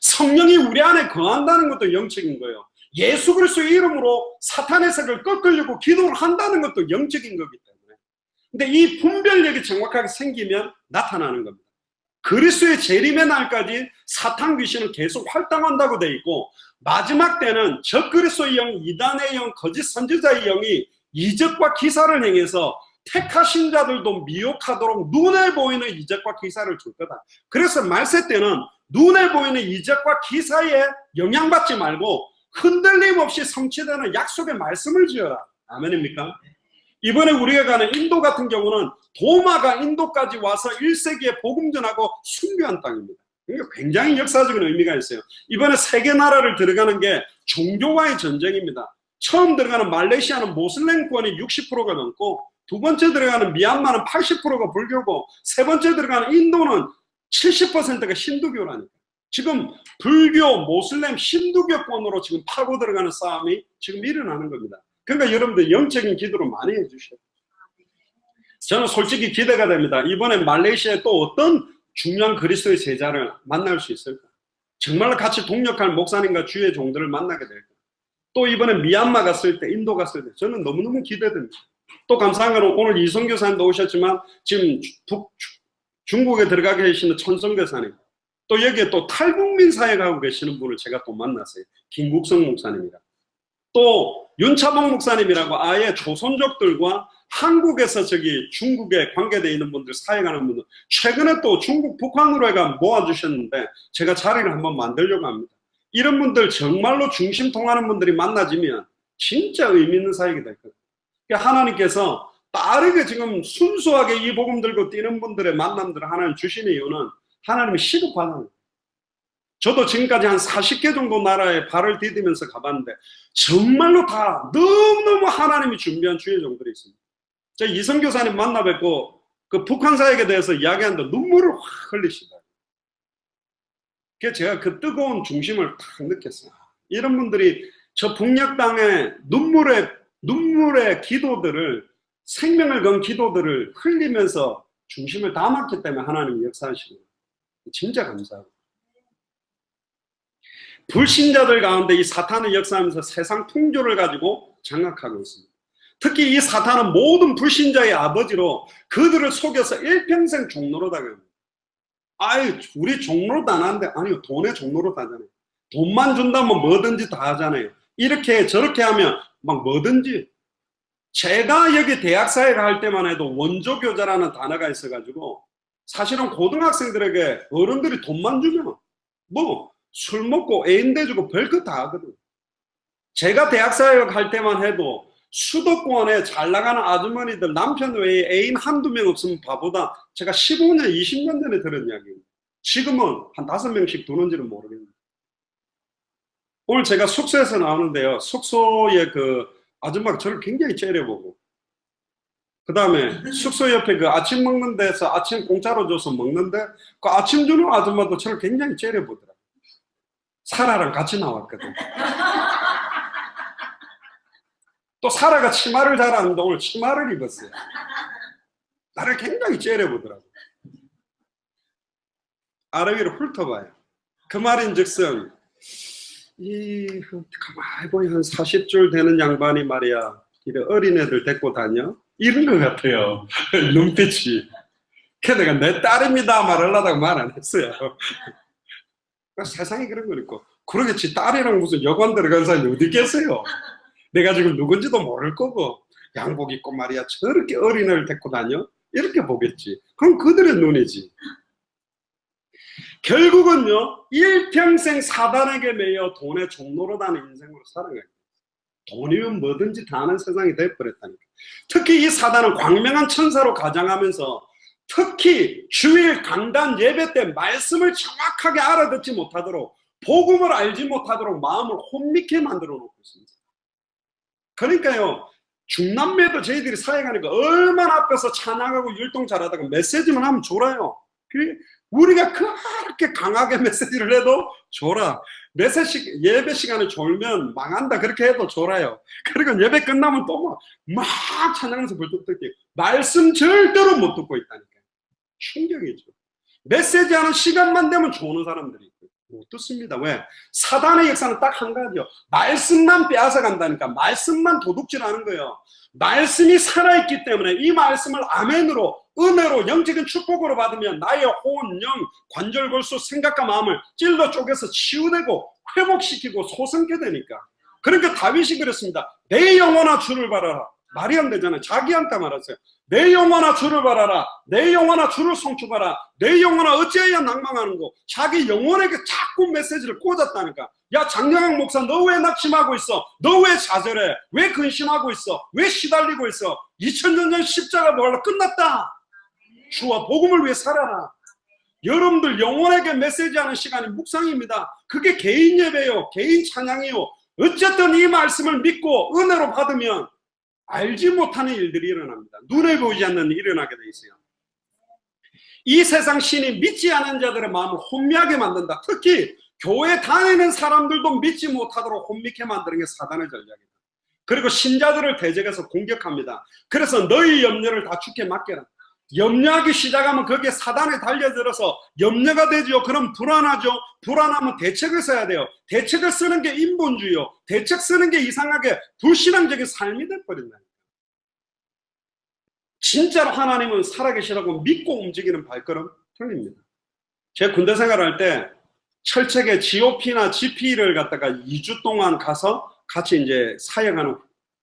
성령이 우리 안에 거한다는 것도 영적인 거예요. 예수 그리스도의 이름으로 사탄의 색을 꺾으려고 기도를 한다는 것도 영적인 거기 때문에. 근데 이 분별력이 정확하게 생기면 나타나는 겁니다. 그리스도의 재림의 날까지 사탄 귀신은 계속 활동한다고 돼 있고 마지막 때는 적그리스도의 영, 이단의 영, 거짓 선지자의 영이 이적과 기사를 행해서 택하신 자들도 미혹하도록 눈에 보이는 이적과 기사를 줄 거다. 그래서 말세 때는 눈에 보이는 이적과 기사에 영향받지 말고 흔들림 없이 성취되는 약속의 말씀을 지어라. 아멘입니까? 이번에 우리가 가는 인도 같은 경우는 도마가 인도까지 와서 1세기에 복음 전하고 순교한 땅입니다. 그러니까 굉장히 역사적인 의미가 있어요. 이번에 세계 나라를 들어가는 게 종교와의 전쟁입니다. 처음 들어가는 말레이시아는 모슬렘권이 60%가 넘고 두 번째 들어가는 미얀마는 80%가 불교고 세 번째 들어가는 인도는 70%가 힌두교라니까. 지금 불교, 모슬렘, 힌두교권으로 지금 파고 들어가는 싸움이 지금 일어나는 겁니다. 그러니까 여러분들 영적인 기도를 많이 해주셔야 돼요. 저는 솔직히 기대가 됩니다. 이번에 말레이시아에 또 어떤 중요한 그리스도의 제자를 만날 수 있을까? 정말로 같이 동역할 목사님과 주의 종들을 만나게 될까? 또 이번에 미얀마 갔을 때, 인도 갔을 때 저는 너무너무 기대됩니다. 또 감사한 건 오늘 이성 교사님도 오셨지만 지금 중국에 들어가 계시는 천성 교사님, 또 여기에 또 탈북민 사역하고 계시는 분을 제가 또 만났어요. 김국성 목사님이라. 또 윤차봉 목사님이라고 아예 조선족들과 한국에서 저기 중국에 관계되어 있는 분들 사역하는 분들 최근에 또 중국 북한으로 해가 모아주셨는데 제가 자리를 한번 만들려고 합니다. 이런 분들 정말로 중심 통하는 분들이 만나지면 진짜 의미 있는 사역이 될 거예요. 그러니까 하나님께서 빠르게 지금 순수하게 이 복음 들고 뛰는 분들의 만남들을 하나님 주시는 이유는 하나님이 시급하다는. 저도 지금까지 한 40개 정도 나라에 발을 디디면서 가봤는데 정말로 다 너무너무 하나님이 준비한 주의 종들이 있습니다. 제가 이성 교사님 만나 뵙고 그 북한 사역에 대해서 이야기하는데 눈물을 확 흘리시다. 그래서 제가 그 뜨거운 중심을 딱 느꼈어요. 이런 분들이 저 북녘 땅의 눈물의 기도들을, 생명을 건 기도들을 흘리면서 중심을 담았기 때문에 하나님이 역사하시고 진짜 감사하고. 불신자들 가운데 이 사탄의 역사하면서 세상 풍조를 가지고 장악하고 있습니다. 특히 이 사탄은 모든 불신자의 아버지로 그들을 속여서 일평생 종로로 다닙니다. 아유, 우리 종로로 안 하는데, 아니요, 돈의 종로로 다잖아요. 돈만 준다면 뭐든지 다 하잖아요. 이렇게 저렇게 하면 막 뭐든지. 제가 여기 대학 사회를 할 때만 해도 원조교자라는 단어가 있어가지고 사실은 고등학생들에게 어른들이 돈만 주면 뭐 술 먹고 애인 대주고 별거 다 하거든. 제가 대학 사회 갈 때만 해도 수도권에 잘 나가는 아주머니들 남편 외에 애인 한두 명 없으면 바보다. 제가 15년, 20년 전에 들은 이야기입니다. 지금은 한 5명씩 두는지는 모르겠네요. 오늘 제가 숙소에서 나오는데요. 숙소에 그 아줌마가 저를 굉장히 째려보고, 그 다음에 숙소 옆에 그 아침 먹는 데서 아침 공짜로 줘서 먹는데 그 아침 주는 아줌마도 저를 굉장히 째려보더라고요. 사라랑 같이 나왔거든. 또 사라가 치마를 잘 아는데 오늘 치마를 입었어요. 나를 굉장히 째려보더라고요. 아래 위로 훑어봐요. 그 말인즉슨 가만히 보니 한 40줄 되는 양반이 말이야 이래 어린애들 데리고 다녀? 이런 것 같아요. 눈빛이. 그래서 내가 내 딸입니다 말하려다가 말 안 했어요. 세상에 그런 거 있고, 그러겠지. 딸이랑 무슨 여관 들어간 사람이 어디 계세요? 내가 지금 누군지도 모를 거고, 양복 입고 말이야 저렇게 어린애를 데리고 다녀? 이렇게 보겠지. 그럼 그들의 눈이지. 결국은요, 일평생 사단에게 매여 돈의 종로로 다니는 인생으로 살아가요. 돈이면 뭐든지 다 하는 세상이 돼버렸다니까. 특히 이 사단은 광명한 천사로 가장하면서 특히 주일 강단 예배 때 말씀을 정확하게 알아듣지 못하도록, 복음을 알지 못하도록 마음을 혼미케 만들어 놓고 있습니다. 그러니까요, 중남매도 저희들이 사역하니까 얼마나 앞에서 찬양하고 율동 잘하다가 메시지만 하면 졸아요. 우리가 그렇게 강하게 메시지를 해도 졸아. 예배 시간에 졸면 망한다 그렇게 해도 졸아요. 그리고 예배 끝나면 또 막 찬양하면서 벌떡 듣기. 말씀 절대로 못 듣고 있다니까요. 충격이죠. 메시지 하는 시간만 되면 조는 사람들이 있고 못 듣습니다. 왜? 사단의 역사는 딱 한 가지요. 말씀만 빼앗아 간다니까. 말씀만 도둑질하는 거예요. 말씀이 살아있기 때문에 이 말씀을 아멘으로, 은혜로, 영적인 축복으로 받으면 나의 혼, 영, 관절, 골수, 생각과 마음을 찔러 쪼개서 치유되고 회복시키고 소성케 되니까. 그러니까 다윗이 그랬습니다. 내 영혼아 주를 바라라. 말이 안 되잖아요. 자기한테 말했어요. 내 영혼아 주를 바라라. 내 영혼아 주를 송축하라. 내 영혼아 어찌하여 낭망하는고. 자기 영혼에게 자꾸 메시지를 꽂았다니까. 야, 장영학 목사, 너 왜 낙심하고 있어? 너 왜 좌절해? 왜 근심하고 있어? 왜 시달리고 있어? 2000년 전 십자가 뭐하러 끝났다. 주와 복음을 위해 살아라. 여러분들 영혼에게 메시지하는 시간이 묵상입니다. 그게 개인 예배요, 개인 찬양이요. 어쨌든 이 말씀을 믿고 은혜로 받으면 알지 못하는 일들이 일어납니다. 눈에 보이지 않는 일이 일어나게 돼 있어요. 이 세상 신이 믿지 않은 자들의 마음을 혼미하게 만든다. 특히 교회 다니는 사람들도 믿지 못하도록 혼미케 만드는 게 사단의 전략이다. 그리고 신자들을 대적해서 공격합니다. 그래서 너희 염려를 다 주께 맡겨라. 염려하기 시작하면 거기에 사단이 달려들어서 염려가 되죠. 그럼 불안하죠. 불안하면 대책을 써야 돼요. 대책을 쓰는 게 인본주의요. 대책 쓰는 게 이상하게 불신앙적인 삶이 돼버린다. 진짜로 하나님은 살아계시라고 믿고 움직이는 발걸음 틀립니다. 제 군대 생활할 때 철책에 GOP나 GP를 갖다가 2주 동안 가서 같이 이제 사역하는,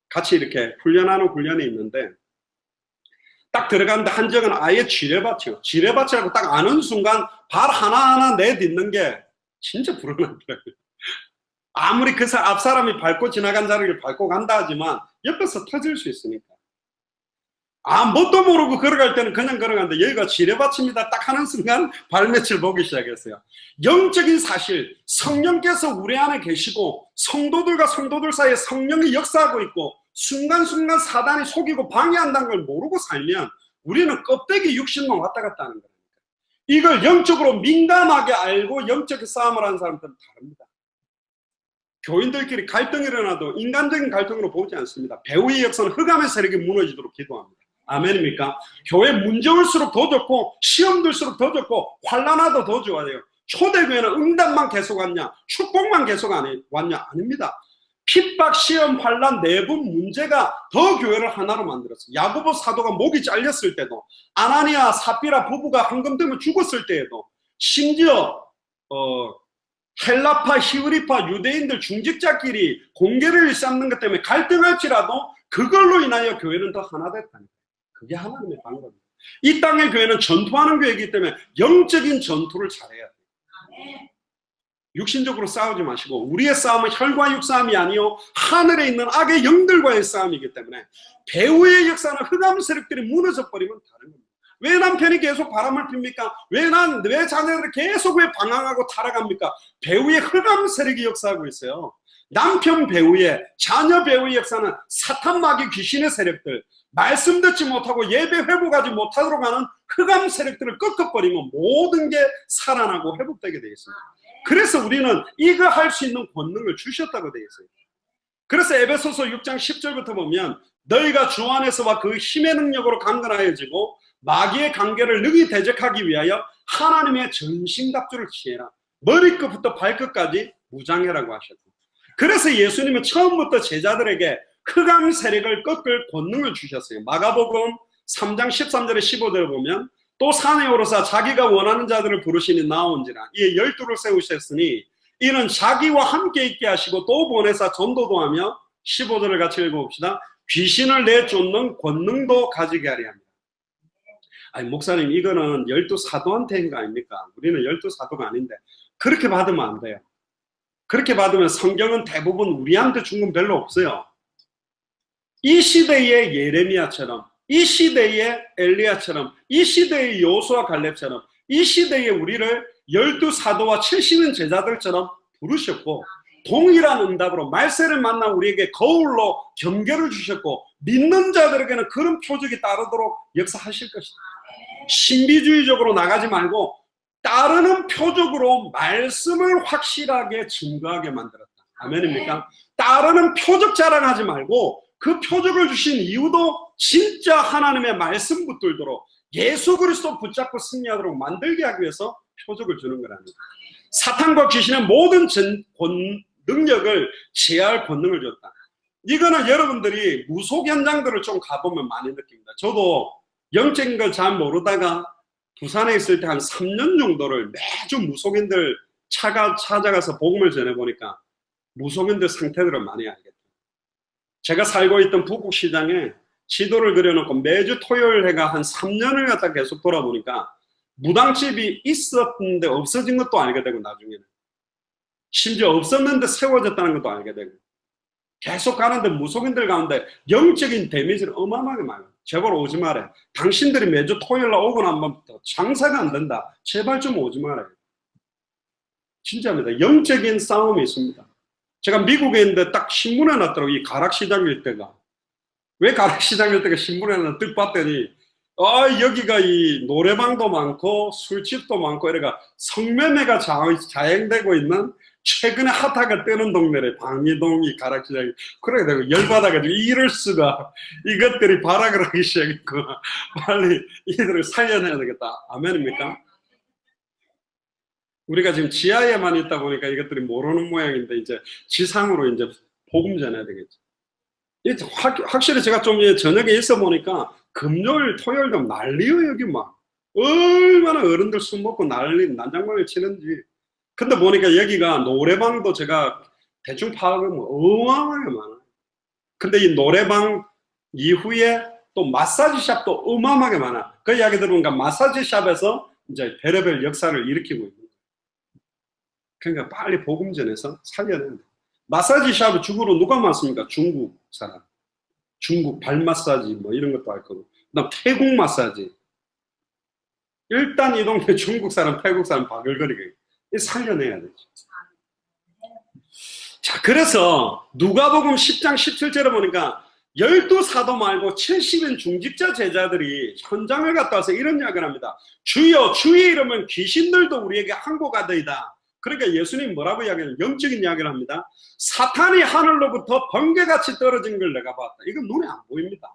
같이 이렇게 훈련하는 훈련이 있는데, 딱 들어갔는데 한정은 아예 지뢰밭이요. 지뢰밭이라고 딱 아는 순간 발 하나하나 내딛는 게 진짜 불안하더라고요. 아무리 그 앞 사람이 밟고 지나간 자리를 밟고 간다 하지만 옆에서 터질 수 있으니까. 뭣도 모르고 걸어갈 때는 그냥 걸어가는데 여기가 지뢰밭입니다. 딱 하는 순간 발밑을 보기 시작했어요. 영적인 사실, 성령께서 우리 안에 계시고 성도들과 성도들 사이에 성령이 역사하고 있고 순간순간 사단이 속이고 방해한다는 걸 모르고 살면 우리는 껍데기 육신만 왔다 갔다 하는 거예요. 이걸 영적으로 민감하게 알고 영적인 싸움을 하는 사람들은 다릅니다. 교인들끼리 갈등이 일어나도 인간적인 갈등으로 보지 않습니다. 배후의 역사는 흑암의 세력이 무너지도록 기도합니다. 아멘입니까? 교회 문제 올수록 더 좋고 시험 들수록 더 좋고 환난화도 더 좋아요. 초대교회는 응답만 계속 왔냐, 축복만 계속 왔냐? 아닙니다. 핍박, 시험, 환난, 내분 문제가 더 교회를 하나로 만들었어요. 야고보 사도가 목이 잘렸을 때도, 아나니아, 삽비라 부부가 황금 때문에 죽었을 때에도, 심지어 헬라파, 히브리파, 유대인들 중직자끼리 공개를 일삼는 것 때문에 갈등할지라도 그걸로 인하여 교회는 더 하나 됐다는 거예요. 그게 하나님의 방법입니다. 이 땅의 교회는 전투하는 교회이기 때문에 영적인 전투를 잘해야 돼요. 육신적으로 싸우지 마시고 우리의 싸움은 혈과 육 싸움이 아니요 하늘에 있는 악의 영들과의 싸움이기 때문에 배후의 역사는 흑암 세력들이 무너져 버리면 다른 겁니다. 왜 남편이 계속 바람을 핍니까? 왜 자녀들이 계속 왜 방황하고 타락합니까? 배후의 흑암 세력이 역사하고 있어요. 남편 배후의, 자녀 배후의 역사는 사탄, 마귀, 귀신의 세력들, 말씀 듣지 못하고 예배 회복하지 못하도록 하는 흑암 세력들을 꺾어버리면 모든 게 살아나고 회복되게 되겠습니다. 그래서 우리는 이거 할 수 있는 권능을 주셨다고 되어 있어요. 그래서 에베소서 6장 10절부터 보면 너희가 주 안에서와 그 힘의 능력으로 강건하여지고 마귀의 관계를 능히 대적하기 위하여 하나님의 전신갑주를 취해라. 머리끝부터 발끝까지 무장해라고 하셨고, 그래서 예수님은 처음부터 제자들에게 흑암 세력을 꺾을 권능을 주셨어요. 마가복음 3장 13절에 15절을 보면 또 산에 오르사 자기가 원하는 자들을 부르시니 나온지라. 이에 12를 세우셨으니 이는 자기와 함께 있게 하시고 또 보내사 전도도 하며, 15절을 같이 읽어봅시다. 귀신을 내쫓는 권능도 가지게 하려 합니다. 아니 목사님 이거는 12사도한테 한 거 아닙니까? 우리는 12사도가 아닌데. 그렇게 받으면 안 돼요. 그렇게 받으면 성경은 대부분 우리한테 준 건 별로 없어요. 이 시대의 예레미야처럼, 이 시대의 엘리야처럼, 이 시대의 여호수아 갈렙처럼, 이 시대의 우리를 12사도와 70인 제자들처럼 부르셨고 동일한 응답으로 말세를 만나 우리에게 거울로 경계를 주셨고 믿는 자들에게는 그런 표적이 따르도록 역사하실 것이다. 신비주의적으로 나가지 말고 따르는 표적으로 말씀을 확실하게 증거하게 만들었다. 아멘입니까? 따르는 표적 자랑하지 말고 그 표적을 주신 이유도 진짜 하나님의 말씀 붙들도록 예수 그리스도 붙잡고 승리하도록 만들게 하기 위해서 표적을 주는 거랍니다. 사탄과 귀신의 모든 능력을 제할 권능을 줬다. 이거는 여러분들이 무속 현장들을 좀 가보면 많이 느낍니다. 저도 영적인 걸 잘 모르다가 부산에 있을 때 한 3년 정도를 매주 무속인들 찾아가서 복음을 전해보니까 무속인들 상태들을 많이 알겠다. 제가 살고 있던 부곡시장에 지도를 그려놓고 매주 토요일 해가 한 3년을 갖다 계속 돌아보니까 무당집이 있었는데 없어진 것도 알게 되고 나중에는 심지어 없었는데 세워졌다는 것도 알게 되고 계속 가는데 무속인들 가운데 영적인 데미지를 어마어마하게 많이 해요. 제발 오지 말아요. 당신들이 매주 토요일날 오고 난번부터 장사가 안 된다. 제발 좀 오지 말아요. 진짜입니다. 영적인 싸움이 있습니다. 제가 미국에 있는데 딱 신문에 났더라고요. 이 가락시장일 때가. 왜 가락시장일 때가 신문에 났나 뜩 봤더니 여기가 이 노래방도 많고 술집도 많고 이래가 성매매가 자행되고 있는 최근에 핫하게 뜨는 동네래. 방이동이 가락시장이. 그래 내가 열받아가지고 이럴 수가. 이것들이 발악을 하기 시작했고 빨리 이들을 살려내야 되겠다. 아멘입니까? 우리가 지금 지하에만 있다 보니까 이것들이 모르는 모양인데 이제 지상으로 이제 복음 전해야 되겠죠. 확실히 제가 좀 저녁에 있어 보니까 금요일, 토요일 좀 난리요 여기 막. 얼마나 어른들 술 먹고 난장판을 치는지. 근데 보니까 여기가 노래방도 제가 대충 파악하면 어마어마하게 많아요. 근데 이 노래방 이후에 또 마사지 샵도 어마어마하게 많아. 그 이야기 들으니까 마사지 샵에서 이제 별의별 역사를 일으키고 있는 거예요. 그러니까 빨리 복음 전해서 살려내야 돼. 마사지 샵의 주구로 누가 많습니까? 중국 사람. 중국 발 마사지 뭐 이런 것도 할 거고. 그다음 태국 마사지. 일단 이 동네 중국 사람, 태국 사람 바글거리게 살려내야 되죠. 자, 그래서 누가복음 10장 17절에 보니까 12사도 말고 70인 중직자 제자들이 현장을 갔다 와서 이런 이야기를 합니다. 주여, 주의 이름은 귀신들도 우리에게 항복하더이다. 그러니까 예수님 뭐라고 이야기하냐? 영적인 이야기를 합니다. 사탄이 하늘로부터 번개같이 떨어진 걸 내가 봤다. 이건 눈에 안 보입니다.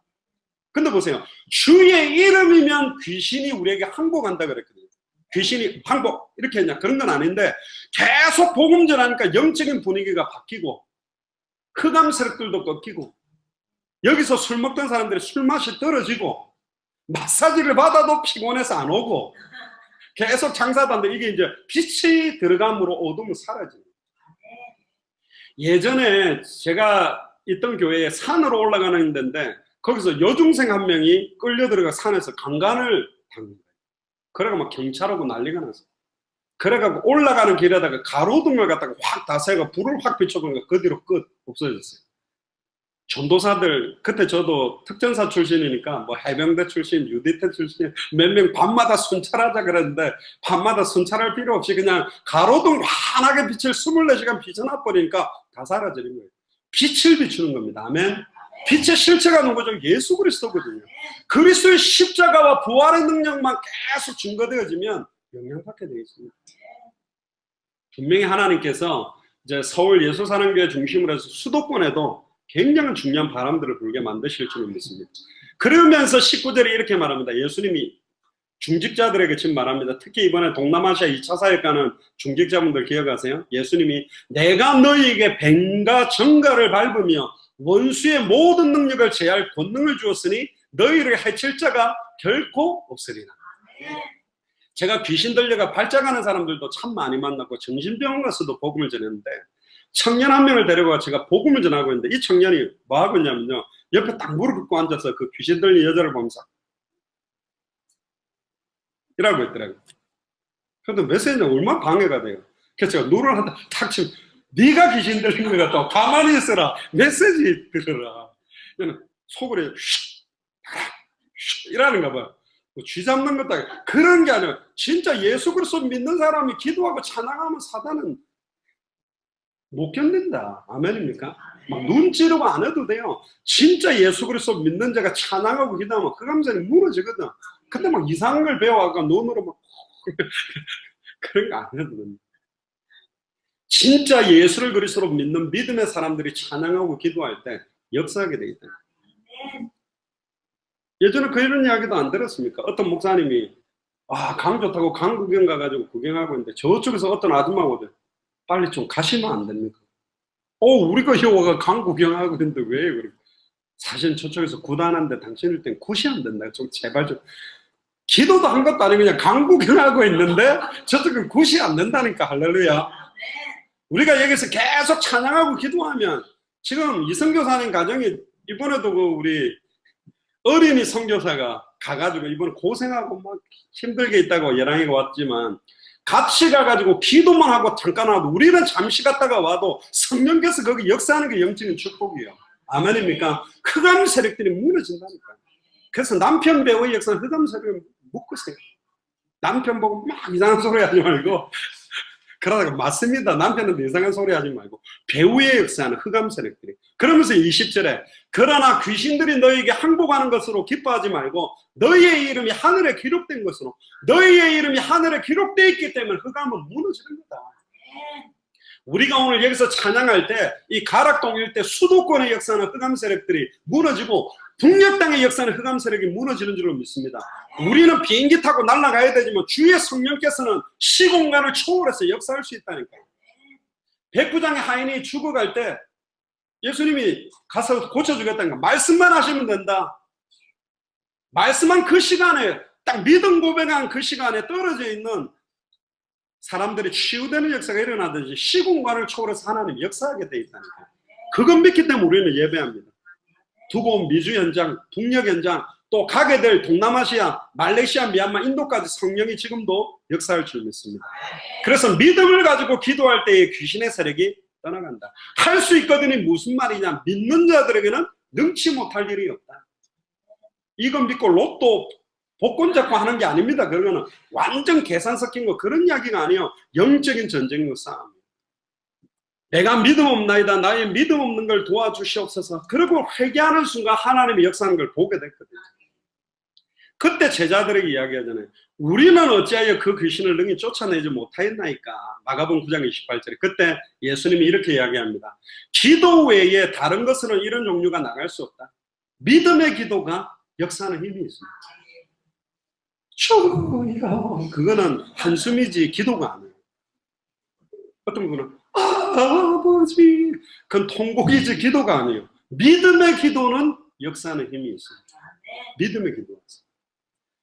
근데 보세요. 주의 이름이면 귀신이 우리에게 항복한다 그랬거든요. 귀신이 항복 이렇게 했냐? 그런 건 아닌데 계속 복음 전하니까 영적인 분위기가 바뀌고 흑암 세력들도 꺾이고 여기서 술 먹던 사람들이 술 맛이 떨어지고 마사지를 받아도 피곤해서 안 오고 계속 장사도 안 돼. 이게 이제 빛이 들어감으로 어둠은 사라집니다. 예전에 제가 있던 교회에 산으로 올라가는 데인데 거기서 여중생 한 명이 끌려 들어가 산에서 강간을 당합니다. 그래가 막 경찰하고 난리가 났어. 그래가지고 올라가는 길에다가 가로등을 갖다가 확 다세가 불을 확 비춰보니까 그 뒤로 끝 없어졌어요. 전도사들, 그때 저도 특전사 출신이니까 뭐 해병대 출신, 유디태 출신 몇 명 밤마다 순찰하자 그랬는데 밤마다 순찰할 필요 없이 그냥 가로등 환하게 빛을 24시간 비춰놔 버리니까 다 사라지는 거예요. 빛을 비추는 겁니다. 아멘. 빛의 실체가 누구죠? 예수 그리스도거든요. 그리스도의 십자가와 부활의 능력만 계속 증거되어지면 영향받게 되어 있습니다. 분명히 하나님께서 이제 서울 예수사랑교회 중심으로 해서 수도권에도 굉장히 중요한 바람들을 불게 만드실 줄 믿습니다. 그러면서 19절에 이렇게 말합니다. 예수님이 중직자들에게 지금 말합니다. 특히 이번에 동남아시아 2차 사역 가는 중직자분들 기억하세요? 예수님이 내가 너희에게 뱀과 정갈을 밟으며 원수의 모든 능력을 제할 권능을 주었으니 너희를 해칠 자가 결코 없으리라. 제가 귀신 들려가 발작하는 사람들도 참 많이 만났고 정신병원 가서도 복음을 전했는데 청년 한 명을 데려가 제가 복음을 전하고 있는데 이 청년이 뭐 하고 있냐면요. 옆에 딱 무릎 꿇고 앉아서 그 귀신 들린 여자를 보면서 이라고 있더라고요. 근데 메시지는 얼마나 방해가 돼요. 그래서 제가 눈을 한다 탁 치면 네가 귀신 들린 것 같다고 가만히 있어라. 메시지 들어라. 속으로 이라는가 봐요. 쥐 잡는 것도 아니고 그런 게 아니라 진짜 예수 그리스도 믿는 사람이 기도하고 찬양하면 사단은 못 견딘다. 아멘입니까? 막 눈 찌르고 안 해도 돼요. 진짜 예수 그리스도 믿는 자가 찬양하고 기도하면 그 감정이 무너지거든. 근데 막 이상한 걸 배워가 눈으로 막 그런 거 안 해도 됩니다. 진짜 예수를 그리스도로 믿는 믿음의 사람들이 찬양하고 기도할 때 역사하게 돼 있다. 예전에 그런 이야기도 안 들었습니까? 어떤 목사님이 강 좋다고 강 구경 가가지고 구경하고 있는데 저쪽에서 어떤 아줌마거든. 빨리 좀 가시면 안 됩니까? 우리가 여와가 강 구경하고 있는데 왜 그래? 사실 저쪽에서 굿하는데 당신일 땐 굿이 안 된다. 좀 제발 좀 기도도 한 것도 아니고 그냥 강 구경하고 있는데 저쪽은 굿이 안 된다니까. 할렐루야. 우리가 여기서 계속 찬양하고 기도하면 지금 이성교사님 가정이 이번에도 그 우리 어린이 선교사가 가가지고 이번에 고생하고 막 힘들게 있다고 예랑이가 왔지만 같이 가가지고 기도만 하고 잠깐 와도 우리는 잠시 갔다가 와도 성령께서 거기 역사하는 게 영적인 축복이에요. 아멘입니까? 흑암 세력들이 무너진다니까. 그래서 남편 배우의 역사는 흑암 세력을 묶으세요. 남편 보고 막 이상한 소리 하지 말고 그러다가 맞습니다. 남편은 이상한 소리 하지 말고 배우의 역사는 흑암 세력들이. 그러면서 20절에 그러나 귀신들이 너희에게 항복하는 것으로 기뻐하지 말고 너희의 이름이 하늘에 기록된 것으로 너희의 이름이 하늘에 기록되어 있기 때문에 흑암은 무너지는 거다. 우리가 오늘 여기서 찬양할 때 이 가락동 일대 수도권의 역사는 흑암 세력들이 무너지고 북녘 땅의 역사는 흑암 세력이 무너지는 줄로 믿습니다. 우리는 비행기 타고 날아가야 되지만 주의 성령께서는 시공간을 초월해서 역사할 수 있다니까요. 백부장의 하인이 죽어갈 때 예수님이 가서 고쳐주겠다니까. 말씀만 하시면 된다. 말씀한 그 시간에, 딱 믿음 고백한 그 시간에 떨어져 있는 사람들이 치유되는 역사가 일어나든지 시공간을 초월해서 하나님이 역사하게 돼 있다니까요. 그건 믿기 때문에 우리는 예배합니다. 두고 온 미주 현장, 북녘 현장, 또 가게 될 동남아시아, 말레이시아, 미얀마, 인도까지 성령이 지금도 역사할 줄 믿습니다. 그래서 믿음을 가지고 기도할 때에 귀신의 세력이 떠나간다. 할 수 있거든이 무슨 말이냐? 믿는 자들에게는 능치 못할 일이 없다. 이건 믿고 로또 복권 잡고 하는 게 아닙니다. 그거는 완전 계산 섞인 거, 그런 이야기가 아니에요. 영적인 전쟁의 싸움. 내가 믿음 없나이다. 나의 믿음 없는 걸 도와주시옵소서. 그리고 회개하는 순간 하나님의 역사하는 걸 보게 됐거든요. 그때 제자들에게 이야기하잖아요. 우리는 어찌하여 그 귀신을 능히 쫓아내지 못하였나이까. 마가복음 9장 28절에 그때 예수님이 이렇게 이야기합니다. 기도 외에 다른 것으로는 이런 종류가 나갈 수 없다. 믿음의 기도가 역사하는 힘이 있습니다. 주여, 그거는 한숨이지 기도가 아니에요. 어떤 분은 아버지, 그건 통곡이지 기도가 아니에요. 믿음의 기도는 역사하는 힘이 있습니다. 믿음의 기도가 있어요.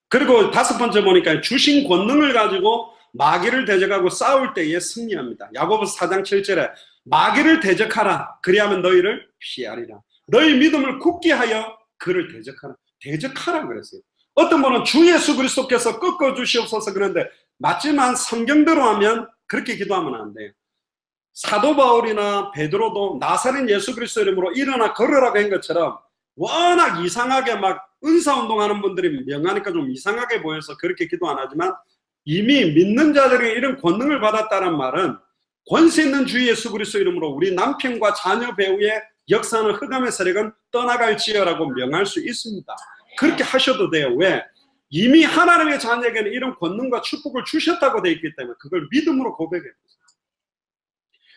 그리고 다섯 번째 보니까 주신 권능을 가지고 마귀를 대적하고 싸울 때에 승리합니다. 야고보서 4장 7절에 마귀를 대적하라. 그리하면 너희를 피하리라. 너희 믿음을 굳게 하여 그를 대적하라. 대적하라 그랬어요. 어떤 분은 주 예수 그리스도께서 꺾어 주시옵소서 그런데 맞지만 성경대로 하면 그렇게 기도하면 안 돼요. 사도 바울이나 베드로도 나사렛 예수 그리스도 이름으로 일어나 걸으라고 한 것처럼 워낙 이상하게 막 은사운동하는 분들이 명하니까 좀 이상하게 보여서 그렇게 기도 안 하지만 이미 믿는 자들이 이런 권능을 받았다는 말은 권세 있는 주 예수 그리스도 이름으로 우리 남편과 자녀 배우의 역사는 흑암의 세력은 떠나갈지어라고 명할 수 있습니다. 그렇게 하셔도 돼요. 왜? 이미 하나님의 자녀에게는 이런 권능과 축복을 주셨다고 되어 있기 때문에 그걸 믿음으로 고백해요.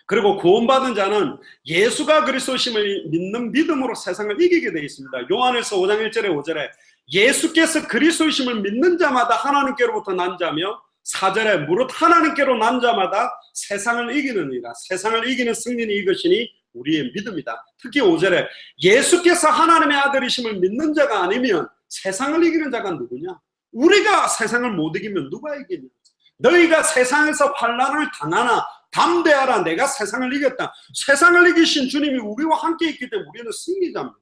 그리고 구원받은 자는 예수가 그리스도심을 믿는 믿음으로 세상을 이기게 되어 있습니다. 요한일서 5장 1절에 5절에 예수께서 그리스도심을 믿는 자마다 하나님께로부터 난 자며 4절에 무릇 하나님께로 난 자마다 세상을 이기느니라. 세상을 이기는 승리는 이것이니 우리의 믿음이다. 특히 5절에 예수께서 하나님의 아들이심을 믿는 자가 아니면 세상을 이기는 자가 누구냐? 우리가 세상을 못 이기면 누가 이기냐? 너희가 세상에서 환난을 당하나 담대하라. 내가 세상을 이겼다. 세상을 이기신 주님이 우리와 함께 있기 때문에 우리는 승리자입니다.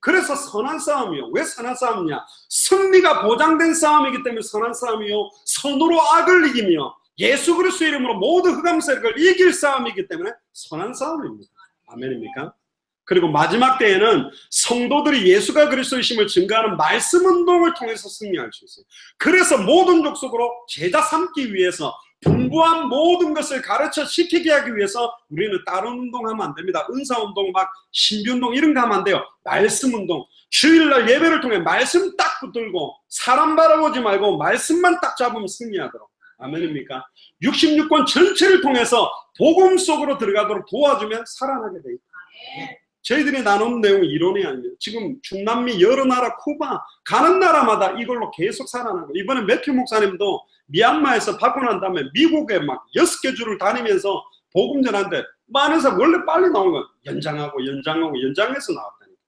그래서 선한 싸움이요. 왜 선한 싸움이냐? 승리가 보장된 싸움이기 때문에 선한 싸움이요. 선으로 악을 이기며 예수 그리스도 이름으로 모든 흑암 세력을 이길 싸움이기 때문에 선한 싸움입니다. 아멘입니까? 그리고 마지막 때에는 성도들이 예수가 그리스도이심을 증거하는 말씀 운동을 통해서 승리할 수 있어요. 그래서 모든 족속으로 제자 삼기 위해서 풍부한 모든 것을 가르쳐 시키게 하기 위해서 우리는 다른 운동하면 안 됩니다. 은사운동, 막 신비운동 이런 거 하면 안 돼요. 말씀 운동. 주일날 예배를 통해 말씀 딱 붙들고 사람 바라보지 말고 말씀만 딱 잡으면 승리하도록. 아멘입니까? 66권 전체를 통해서 복음 속으로 들어가도록 도와주면 살아나게 돼 있다. 저희들이 나누는 내용은 이론이 아니에요. 지금 중남미 여러 나라, 쿠바 가는 나라마다 이걸로 계속 살아나고, 이번에 매튜 목사님도 미얀마에서 받고 난 다음에 미국에 막 6개 주를 다니면서 복음 전하는데 많은 사람 원래 빨리 나오는 거 연장해서 나왔다니까.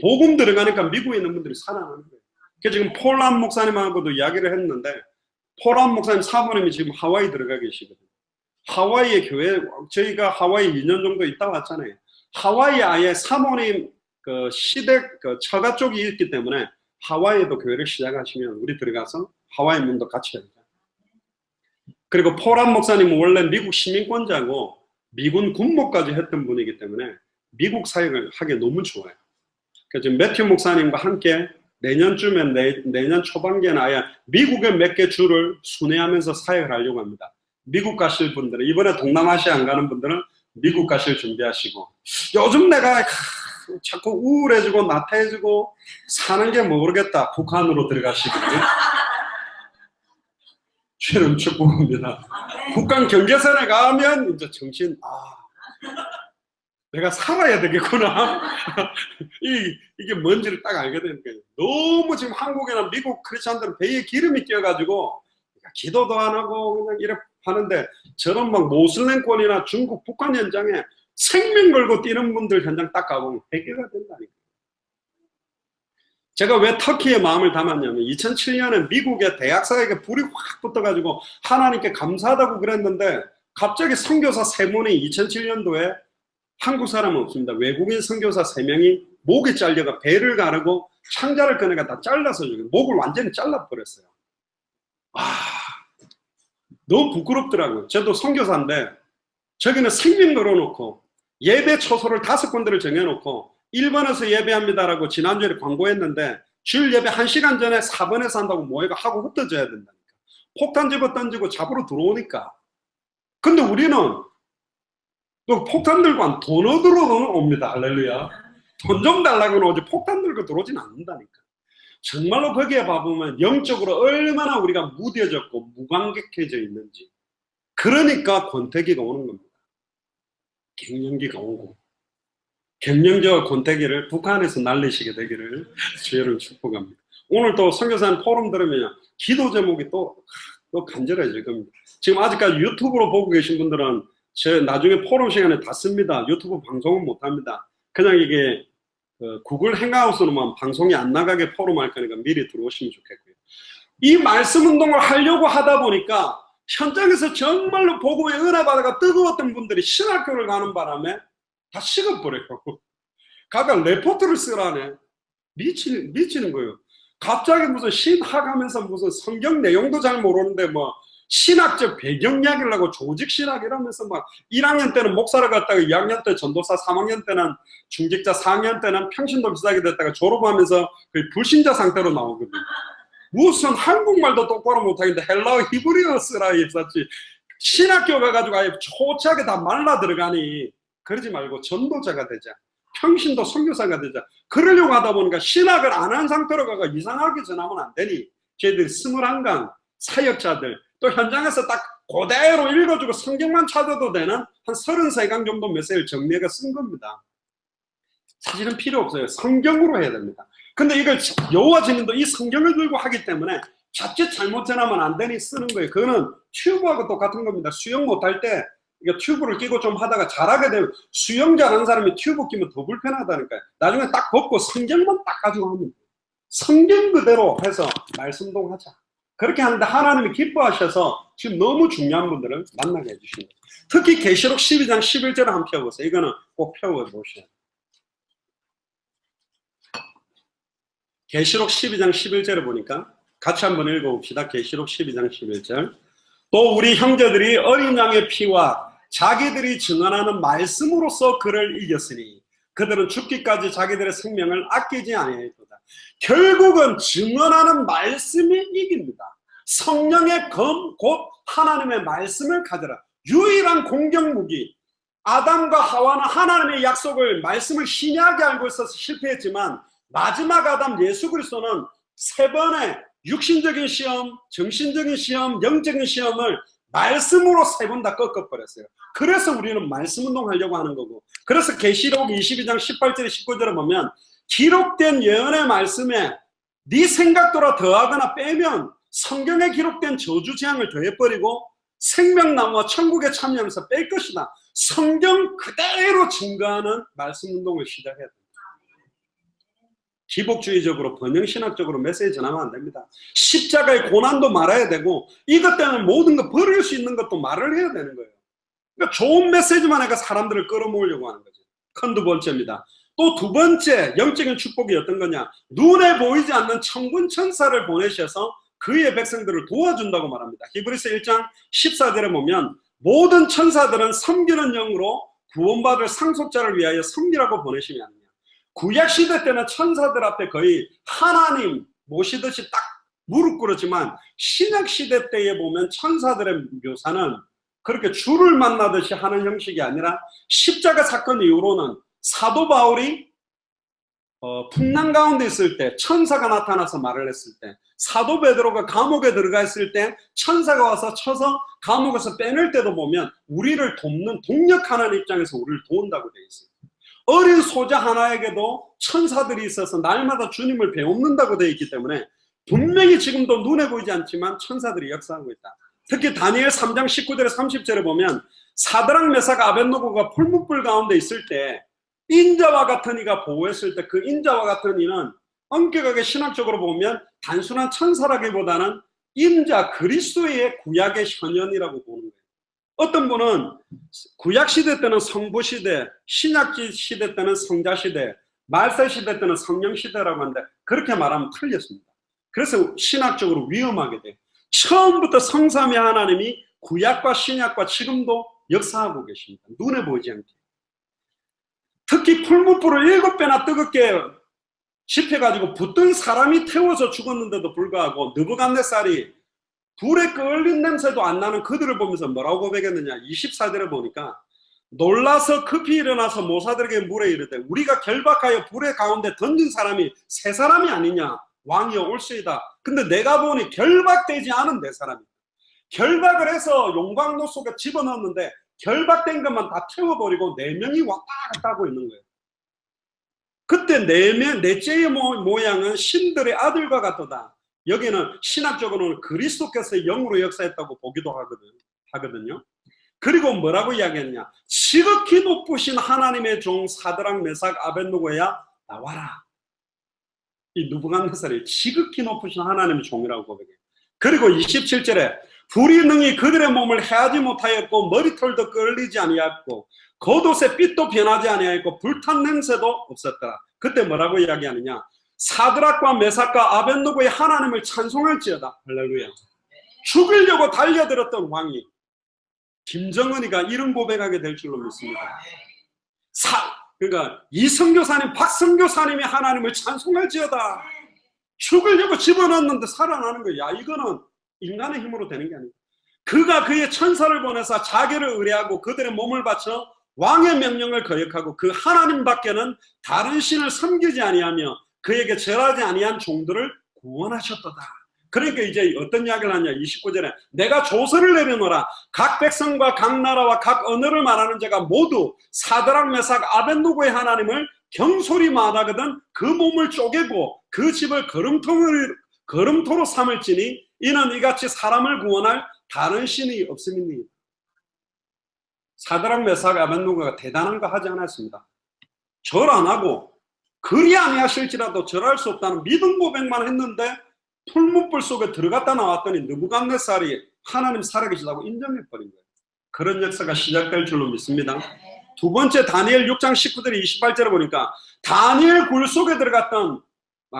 복음 들어가니까 미국에 있는 분들이 살아나는 거예요. 그래서 지금 폴란 목사님하고도 이야기를 했는데 폴란 목사님 사모님이 지금 하와이 들어가 계시거든요. 하와이의 교회, 저희가 하와이 2년 정도 있다 왔잖아요. 하와이에 아예 사모님 그 시댁 그 처가 쪽이 있기 때문에 하와이에도 교회를 시작하시면 우리 들어가서 하와이 문도 같이 합니다. 그리고 폴란 목사님은 원래 미국 시민권자고 미군 군목까지 했던 분이기 때문에 미국 사역을 하기 너무 좋아요. 그래서 지금 매튜 목사님과 함께 내년쯤에 내년 초반기에는 아예 미국의 몇 개 주를 순회하면서 사역을 하려고 합니다. 미국 가실 분들은, 이번에 동남아시아 안 가는 분들은 미국 가실 준비하시고, 요즘 내가 자꾸 우울해지고 나태해지고 사는 게 모르겠다. 북한으로 들어가시거든요. 주님 축복합니다. 북한 경계선에 가면 이제 정신, 내가 살아야 되겠구나. 이게 뭔지를 딱 알게 되는 거예요. 너무 지금 한국이나 미국 크리스찬들은 배에 기름이 끼어가지고 기도도 안 하고 그냥 이렇게 하는데, 저런 막 모슬렘권이나 중국, 북한 현장에 생명 걸고 뛰는 분들 현장 딱 가보면 해결가 된다니까. 제가 왜 터키에 마음을 담았냐면 2007년에 미국의 대학사에게 불이 확 붙어가지고 하나님께 감사하다고 그랬는데, 갑자기 선교사 3분이 2007년도에 한국 사람은 없습니다. 외국인 선교사 3명이 목이 잘려가 배를 가르고 창자를 꺼내가 다 잘라서 목을 완전히 잘라버렸어요. 너무 부끄럽더라고요. 저도 선교사인데 저기는 생명 걸어놓고 예배 초소를 5군데를 정해놓고 1번에서 예배합니다라고 지난주에 광고했는데, 주일 예배 1시간 전에 4번에서 한다고 모여가 하고 흩어져야 된다니까. 폭탄 집어 던지고 잡으러 들어오니까. 근데 우리는 또 폭탄 들고 돈 얻으러 옵니다. 할렐루야. 돈 좀 달라고는 오지 폭탄 들고 들어오진 않는다니까. 정말로 거기에 봐보면 영적으로 얼마나 우리가 무뎌졌고 무감격해져 있는지. 그러니까 권태기가 오는 겁니다. 갱년기가 오고. 갱년기와 권태기를 북한에서 날리시게 되기를 주의를 축복합니다. 오늘 또 선교사님 포럼 들으면 기도 제목이 또 간절해질 겁니다. 지금 아직까지 유튜브로 보고 계신 분들은 제 나중에 포럼 시간에 다 씁니다. 유튜브 방송은 못합니다. 그냥 이게 구글 행아웃으로만 방송이 안 나가게 포럼할 거니까 미리 들어오시면 좋겠고요. 이 말씀 운동을 하려고 하다 보니까 현장에서 정말로 복음에 은혜 받아가 뜨거웠던 분들이 신학교를 가는 바람에 다 식어버려요. 가가 레포트를 쓰라네. 미치는 거예요. 갑자기 무슨 신학하면서 무슨 성경 내용도 잘 모르는데 뭐 신학적 배경 이야기를 하고 조직 신학이라면서 막 1학년 때는 목사를 갔다가 2학년 때 전도사, 3학년 때는 중직자, 4학년 때는 평신도 비슷하게 됐다가 졸업하면서 불신자 상태로 나오거든요. 무슨 한국말도 똑바로 못하겠는데 헬라어 히브리어 쓰라 했었지. 신학교 가가지고 아예 초치하게 다 말라 들어가니 그러지 말고 전도자가 되자. 평신도 선교사가 되자. 그러려고 하다 보니까 신학을 안 한 상태로 가가 이상하게 전하면 안 되니 저희들이 21강 사역자들 또 현장에서 딱 그대로 읽어주고 성경만 찾아도 되는 한 33강 정도 메시지를 정리해서 쓴 겁니다. 사실은 필요 없어요. 성경으로 해야 됩니다. 근데 이걸 여호와 증인도 이 성경을 들고 하기 때문에 자칫 잘못 전하면 안 되니 쓰는 거예요. 그거는 튜브하고 똑같은 겁니다. 수영 못할 때 이거 튜브를 끼고 좀 하다가 잘하게 되면 수영 잘하는 사람이 튜브 끼면 더 불편하다니까요. 나중에 딱 벗고 성경만 딱 가지고 하면 돼요. 성경 그대로 해서 말씀동 하자. 그렇게 하는데 하나님이 기뻐하셔서 지금 너무 중요한 분들을 만나게 해주십니다. 특히 계시록 12장 11절을 한번 펴보세요. 이거는 꼭 펴보셔야 돼요. 계시록 12장 11절을 보니까 같이 한번 읽어봅시다. 계시록 12장 11절. 또 우리 형제들이 어린 양의 피와 자기들이 증언하는 말씀으로써 그를 이겼으니 그들은 죽기까지 자기들의 생명을 아끼지 아니하였도다. 결국은 증언하는 말씀이 이깁니다. 성령의 검, 곧 하나님의 말씀을 가져라. 유일한 공격무기. 아담과 하와는 하나님의 약속을 말씀을 희미하게 알고 있어서 실패했지만 마지막 아담 예수 그리스도는 3번의 육신적인 시험, 정신적인 시험, 영적인 시험을 말씀으로 3번 다 꺾어버렸어요. 그래서 우리는 말씀 운동하려고 하는 거고, 그래서 계시록 22장 18절에 19절에 보면 기록된 예언의 말씀에 네 생각대로 더하거나 빼면 성경에 기록된 저주 재앙을 더해버리고 생명나무와 천국에 참여하면서 뺄 것이다. 성경 그대로 증거하는 말씀 운동을 시작해야 됩니다. 기복주의적으로 번영신학적으로 메시지 전하면 안 됩니다. 십자가의 고난도 말아야 되고 이것 때문에 모든 거 버릴 수 있는 것도 말을 해야 되는 거예요. 그러니까 좋은 메시지만 해가 사람들을 끌어모으려고 하는 거죠. 큰 두 번째입니다. 또 두 번째 영적인 축복이 어떤 거냐. 눈에 보이지 않는 천군 천사를 보내셔서 그의 백성들을 도와준다고 말합니다. 히브리서 1장 14절에 보면 모든 천사들은 섬기는 영으로 구원받을 상속자를 위하여 섬기라고 보내심이 아니냐. 구약시대 때는 천사들 앞에 거의 하나님 모시듯이 딱 무릎 꿇었지만 신약시대 때에 보면 천사들의 묘사는 그렇게 주를 만나듯이 하는 형식이 아니라 십자가 사건 이후로는 사도 바울이 풍랑 가운데 있을 때 천사가 나타나서 말을 했을 때 사도 베드로가 감옥에 들어가 있을 때 천사가 와서 쳐서 감옥에서 빼낼 때도 보면 우리를 돕는 동력하는 입장에서 우리를 도운다고 되어 있어요. 어린 소자 하나에게도 천사들이 있어서 날마다 주님을 배웁는다고 되어 있기 때문에 분명히 지금도 눈에 보이지 않지만 천사들이 역사하고 있다. 특히 다니엘 3장 19절에 30절에 보면 사드락 메삭 아벳노고가 풀무불 가운데 있을 때 인자와 같은 이가 보호했을 때 그 인자와 같은 이는 엄격하게 신학적으로 보면 단순한 천사라기보다는 인자 그리스도의 구약의 현현이라고 보는 거예요. 어떤 분은 구약시대 때는 성부시대, 신약시대 때는 성자시대, 말세시대 때는 성령시대라고 하는데 그렇게 말하면 틀렸습니다. 그래서 신학적으로 위험하게 돼요. 처음부터 성삼위 하나님이 구약과 신약과 지금도 역사하고 계십니다. 눈에 보이지 않게. 특히 풀무불을 7배나 뜨겁게 지펴가지고 붙든 사람이 태워서 죽었는데도 불구하고 느부갓네살이 불에 끓는 냄새도 안 나는 그들을 보면서 뭐라고 고백했느냐. 24절에 보니까 놀라서 급히 일어나서 모사들에게 물에 이르되 우리가 결박하여 불의 가운데 던진 사람이 세 사람이 아니냐. 왕이여 올수이다. 근데 내가 보니 결박되지 않은 네 사람이다. 결박을 해서 용광로 속에 집어넣었는데 결박된 것만 다 태워버리고 4명이 왔다 갔다 하고 있는 거예요. 그때 넷째의 모양은 신들의 아들과 같도다. 여기는 신학적으로는 그리스도께서 영으로 역사했다고 보기도 하거든요. 그리고 뭐라고 이야기했냐. 지극히 높으신 하나님의 종 사드락 메삭 아벳노고야 나와라. 이 느부갓네살이 지극히 높으신 하나님의 종이라고 고백해요. 그리고 27절에 불이 능히 그들의 몸을 해하지 못하였고 머리털도 끌리지 아니하였고 겉옷의 빛도 변하지 아니하였고 불탄 냄새도 없었더라. 그때 뭐라고 이야기하느냐. 사드락과 메삭과 아벳노고의 하나님을 찬송할지어다. 할렐루야. 죽이려고 달려들었던 왕이 김정은이가 이런 고백하게 될 줄로 믿습니다. 그러니까 이성교사님, 박성교사님이 하나님을 찬송할지어다. 죽으려고 집어넣었는데 살아나는 거야. 야, 이거는 인간의 힘으로 되는 게 아니야. 그가 그의 천사를 보내서 자기를 의뢰하고 그들의 몸을 바쳐 왕의 명령을 거역하고 그 하나님 밖에는 다른 신을 섬기지 아니하며 그에게 절하지 아니한 종들을 구원하셨도다. 그러니까 이제 어떤 이야기를 하냐. 29절에 내가 조서를 내려놓으라. 각 백성과 각 나라와 각 언어를 말하는 자가 모두 사드락 메삭 아벳노고의 하나님을 경솔히 말하거든 그 몸을 쪼개고 그 집을 거름토로 삼을지니 이는 이같이 사람을 구원할 다른 신이 없음이니. 사드락 메삭 아벳노고가 대단한 거 하지 않았습니다. 절 안 하고 그리 아니하실지라도 절할 수 없다는 믿음 고백만 했는데 풀무불 속에 들어갔다 나왔더니 느부갓네살이 하나님 살아계시다고 인정해버린 거예요. 그런 역사가 시작될 줄로 믿습니다. 두 번째 다니엘 6장 19절에 28절에 보니까 다니엘 굴 속에 들어갔던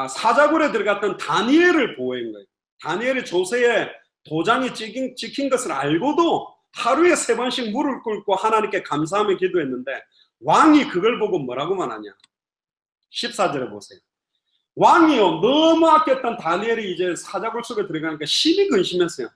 사자굴에 들어갔던 다니엘을 보호한 거예요. 다니엘이 조세의 도장이 찍힌 것을 알고도 하루에 3번씩 물을 끓고 하나님께 감사하며 기도했는데 왕이 그걸 보고 뭐라고 말하냐. 14절에 보세요. 왕이요 너무 아꼈던 다니엘이 이제 사자굴 속에 들어가니까 심히 근심했어요.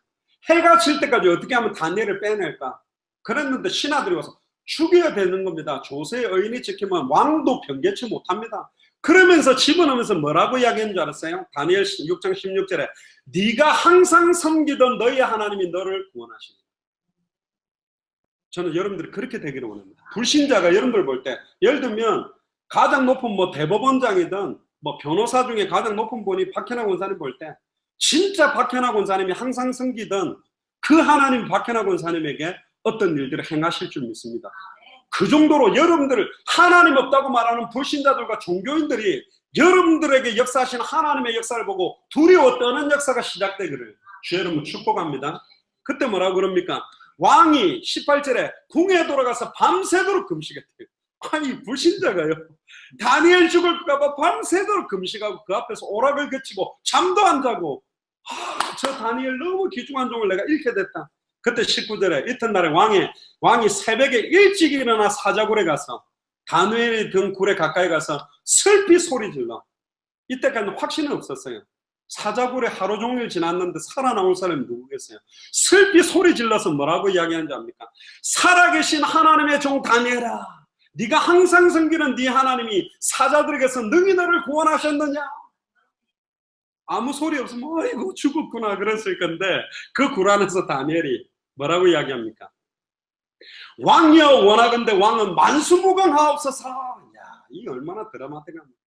해가 질 때까지 어떻게 하면 다니엘을 빼낼까. 그랬는데 신하들이 와서 죽여야 되는 겁니다. 조세의 의인이 지키면 왕도 변개치 못합니다. 그러면서 집어넣으면서 뭐라고 이야기하는 줄 알았어요? 다니엘 6장 16절에 네가 항상 섬기던 너희 하나님이 너를 구원하시니. 저는 여러분들이 그렇게 되기를 원합니다. 불신자가 여러분들 볼 때 예를 들면 가장 높은 대법원장이든 변호사 중에 가장 높은 분이 박현학 원사님 볼 때 진짜 박현학 원사님이 항상 섬기던 그 하나님 박현학 원사님에게 어떤 일들을 행하실 줄 믿습니다. 그 정도로 여러분들 하나님 없다고 말하는 불신자들과 종교인들이 여러분들에게 역사하신 하나님의 역사를 보고 두려워 떠는 역사가 시작되기를 주 여러분 축복합니다. 그때 뭐라고 그럽니까? 왕이 18절에 궁에 돌아가서 밤새도록 금식했대요. 아니 불신자가요. 다니엘 죽을까봐 밤새도록 금식하고 그 앞에서 오락을 거치고 잠도 안 자고 저 다니엘 너무 귀중한 종을 내가 잃게 됐다. 그때 19절에 이튿날에 왕이 새벽에 일찍 일어나 사자굴에 가서 다니엘이 든 굴에 가까이 가서 슬피 소리 질러. 이때까지는 확신은 없었어요. 사자굴에 하루 종일 지났는데 살아나올 사람이 누구겠어요? 슬피 소리 질러서 뭐라고 이야기하는지 압니까? 살아계신 하나님의 종 다니엘아, 네가 항상 섬기는 네 하나님이 사자들에게서 능히 너를 구원하셨느냐? 아무 소리 없으면 아이고 죽었구나 그랬을 건데 그 굴 안에서 다니엘이 뭐라고 이야기합니까? 왕이여 원하건대 왕은 만수무강하옵소서. 야, 이게 얼마나 드라마틱합니까?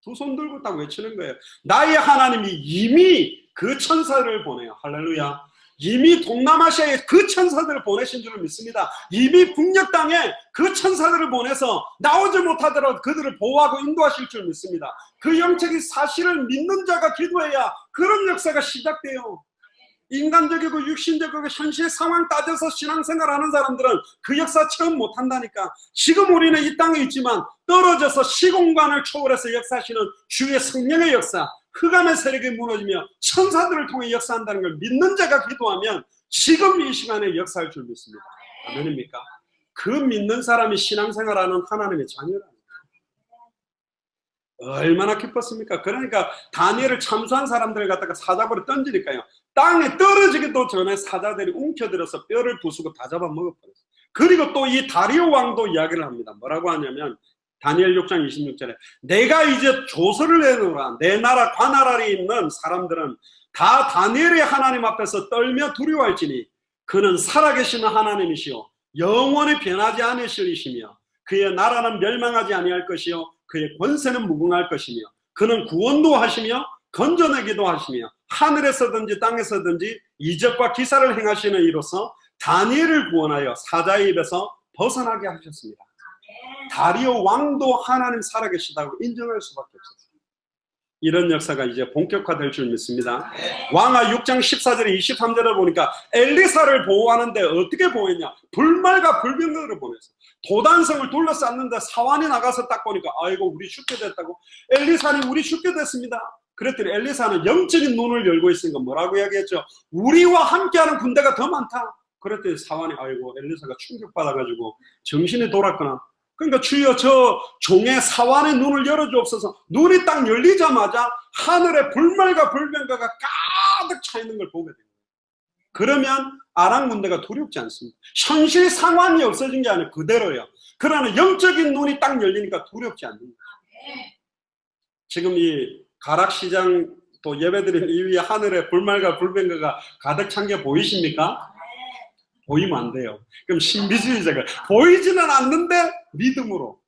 두 손 들고 딱 외치는 거예요. 나의 하나님이 이미 그 천사를 보내요. 할렐루야. 이미 동남아시아에 그 천사들을 보내신 줄을 믿습니다. 이미 북녘 땅에 그 천사들을 보내서 나오지 못하더라도 그들을 보호하고 인도하실 줄 믿습니다. 그 영적인 사실을 믿는 자가 기도해야 그런 역사가 시작돼요. 인간적이고 육신적이고 현실 상황 따져서 신앙생활하는 사람들은 그 역사 처음 못한다니까. 지금 우리는 이 땅에 있지만 떨어져서 시공간을 초월해서 역사하시는 주의 성령의 역사, 흑암의 세력이 무너지며 천사들을 통해 역사한다는 걸 믿는 자가 기도하면 지금 이 시간에 역사할 줄 믿습니다. 아멘입니까? 그 믿는 사람이 신앙생활하는 하나님의 자녀라는 거예요. 얼마나 기뻤습니까? 그러니까 다니엘을 참수한 사람들을 갖다가 사자벌에 던지니까요, 땅에 떨어지기도 전에 사자들이 움켜들어서 뼈를 부수고 다 잡아먹어버렸어요. 그리고 또 이 다리오 왕도 이야기를 합니다. 뭐라고 하냐면 다니엘 6장 26절에 내가 이제 조서를 내놓으라. 내 나라 관할 아래 있는 사람들은 다 다니엘의 하나님 앞에서 떨며 두려워할지니 그는 살아계시는 하나님이시요 영원히 변하지 않으시리시며 그의 나라는 멸망하지 아니할 것이요 그의 권세는 무궁할 것이며 그는 구원도 하시며 건져내기도 하시며 하늘에서든지 땅에서든지 이적과 기사를 행하시는 이로써 다니엘을 구원하여 사자의 입에서 벗어나게 하셨습니다. 다리오 왕도 하나님 살아계시다고 인정할 수밖에 없었어요. 이런 역사가 이제 본격화될 줄 믿습니다. 왕하 6장 14절에 23절에 보니까 엘리사를 보호하는데 어떻게 보호했냐? 불말과 불병거를 보내서 도단성을 둘러쌌는데 사환이 나가서 딱 보니까 아이고 우리 죽게 됐다고. 엘리사님 우리 죽게 됐습니다. 그랬더니 엘리사는 영적인 눈을 열고 있으니까 뭐라고 이야기했죠? 우리와 함께하는 군대가 더 많다. 그랬더니 사환이 아이고 엘리사가 충격받아가지고 정신이 돌았구나. 그러니까 주여 저 종의 사환의 눈을 열어주옵소서. 눈이 딱 열리자마자 하늘에 불말과 불병거가 가득 차 있는 걸 보게 됩니다. 그러면 아람 군대가 두렵지 않습니다. 현실 상황이 없어진 게 아니라 그대로예요. 그러나 영적인 눈이 딱 열리니까 두렵지 않습니다. 지금 이 가락시장 또 예배드린 이후에 하늘에 불말과 불병거가 가득 찬 게 보이십니까? 보이면 안 돼요. 그럼 신비주의자가 보이지는 않는데 믿음으로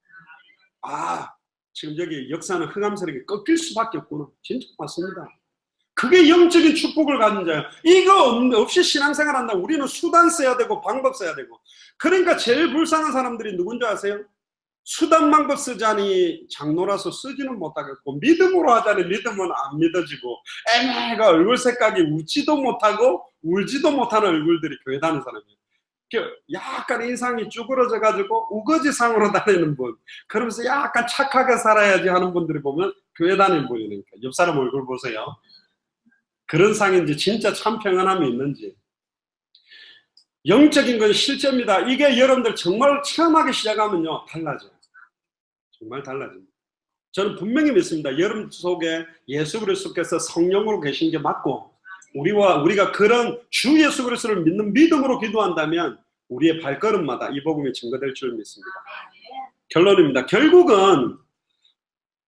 지금 여기 역사는 흑암세력이 꺾일 수밖에 없구나. 진짜 맞습니다. 그게 영적인 축복을 가진 자예요. 이거 없이 신앙생활 한다면 우리는 수단 써야 되고 방법 써야 되고. 그러니까 제일 불쌍한 사람들이 누군지 아세요? 수단 방법 쓰자니 장로라서 쓰지는 못하겠고 믿음으로 하자니 믿으면 안 믿어지고 애매가 얼굴 색깔이 웃지도 못하고 울지도 못하는 얼굴들이 교회 다니는 사람이에요. 약간 인상이 쭈그러져 가지고 우거지상으로 다니는 분, 그러면서 약간 착하게 살아야지 하는 분들이 보면 교회 다니는 분이니까 옆 사람 얼굴 보세요. 그런 상인지 진짜 참 평안함이 있는지. 영적인 건 실제입니다. 이게 여러분들 정말 체험하기 시작하면요 달라져요. 정말 달라집니다. 저는 분명히 믿습니다. 여러분 속에 예수 그리스도께서 성령으로 계신 게 맞고 우리가 그런 주 예수 그리스도를 믿는 믿음으로 기도한다면 우리의 발걸음마다 이 복음이 증거될 줄 믿습니다. 결론입니다. 결국은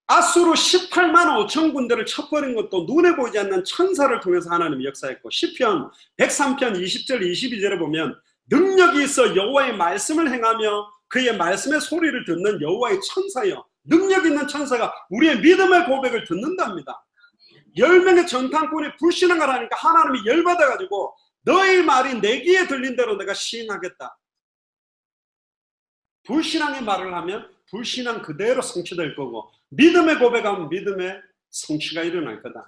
아수르 18만 5천 군대를 쳐버린 것도 눈에 보이지 않는 천사를 통해서 하나님이 역사했고 시편 103편 20절 22절에 보면 능력이 있어 여호와의 말씀을 행하며 그의 말씀의 소리를 듣는 여호와의 천사여. 능력 있는 천사가 우리의 믿음의 고백을 듣는답니다. 10명의 전탄꾼이 불신앙을 하니까 하나님이 열받아가지고 너의 말이 내 귀에 들린 대로 내가 시인하겠다. 불신앙의 말을 하면 불신앙 그대로 성취될 거고 믿음의 고백하면 믿음의 성취가 일어날 거다.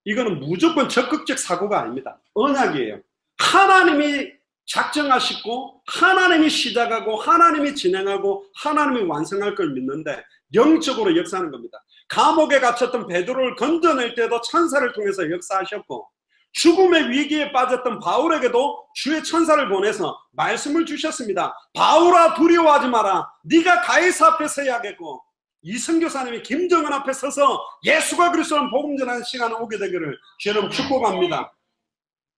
이거는 무조건 적극적 사고가 아닙니다. 언약이에요. 하나님이 작정하시고 하나님이 시작하고 하나님이 진행하고 하나님이 완성할 걸 믿는데 영적으로 역사하는 겁니다. 감옥에 갇혔던 베드로를 건져낼 때도 천사를 통해서 역사하셨고 죽음의 위기에 빠졌던 바울에게도 주의 천사를 보내서 말씀을 주셨습니다. 바울아 두려워하지 마라. 네가 가이사 앞에 서야겠고 이 선교사님이 김정은 앞에 서서 예수가 그리스도는 복음 전하는 시간이 오게 되기를 주님 축복합니다.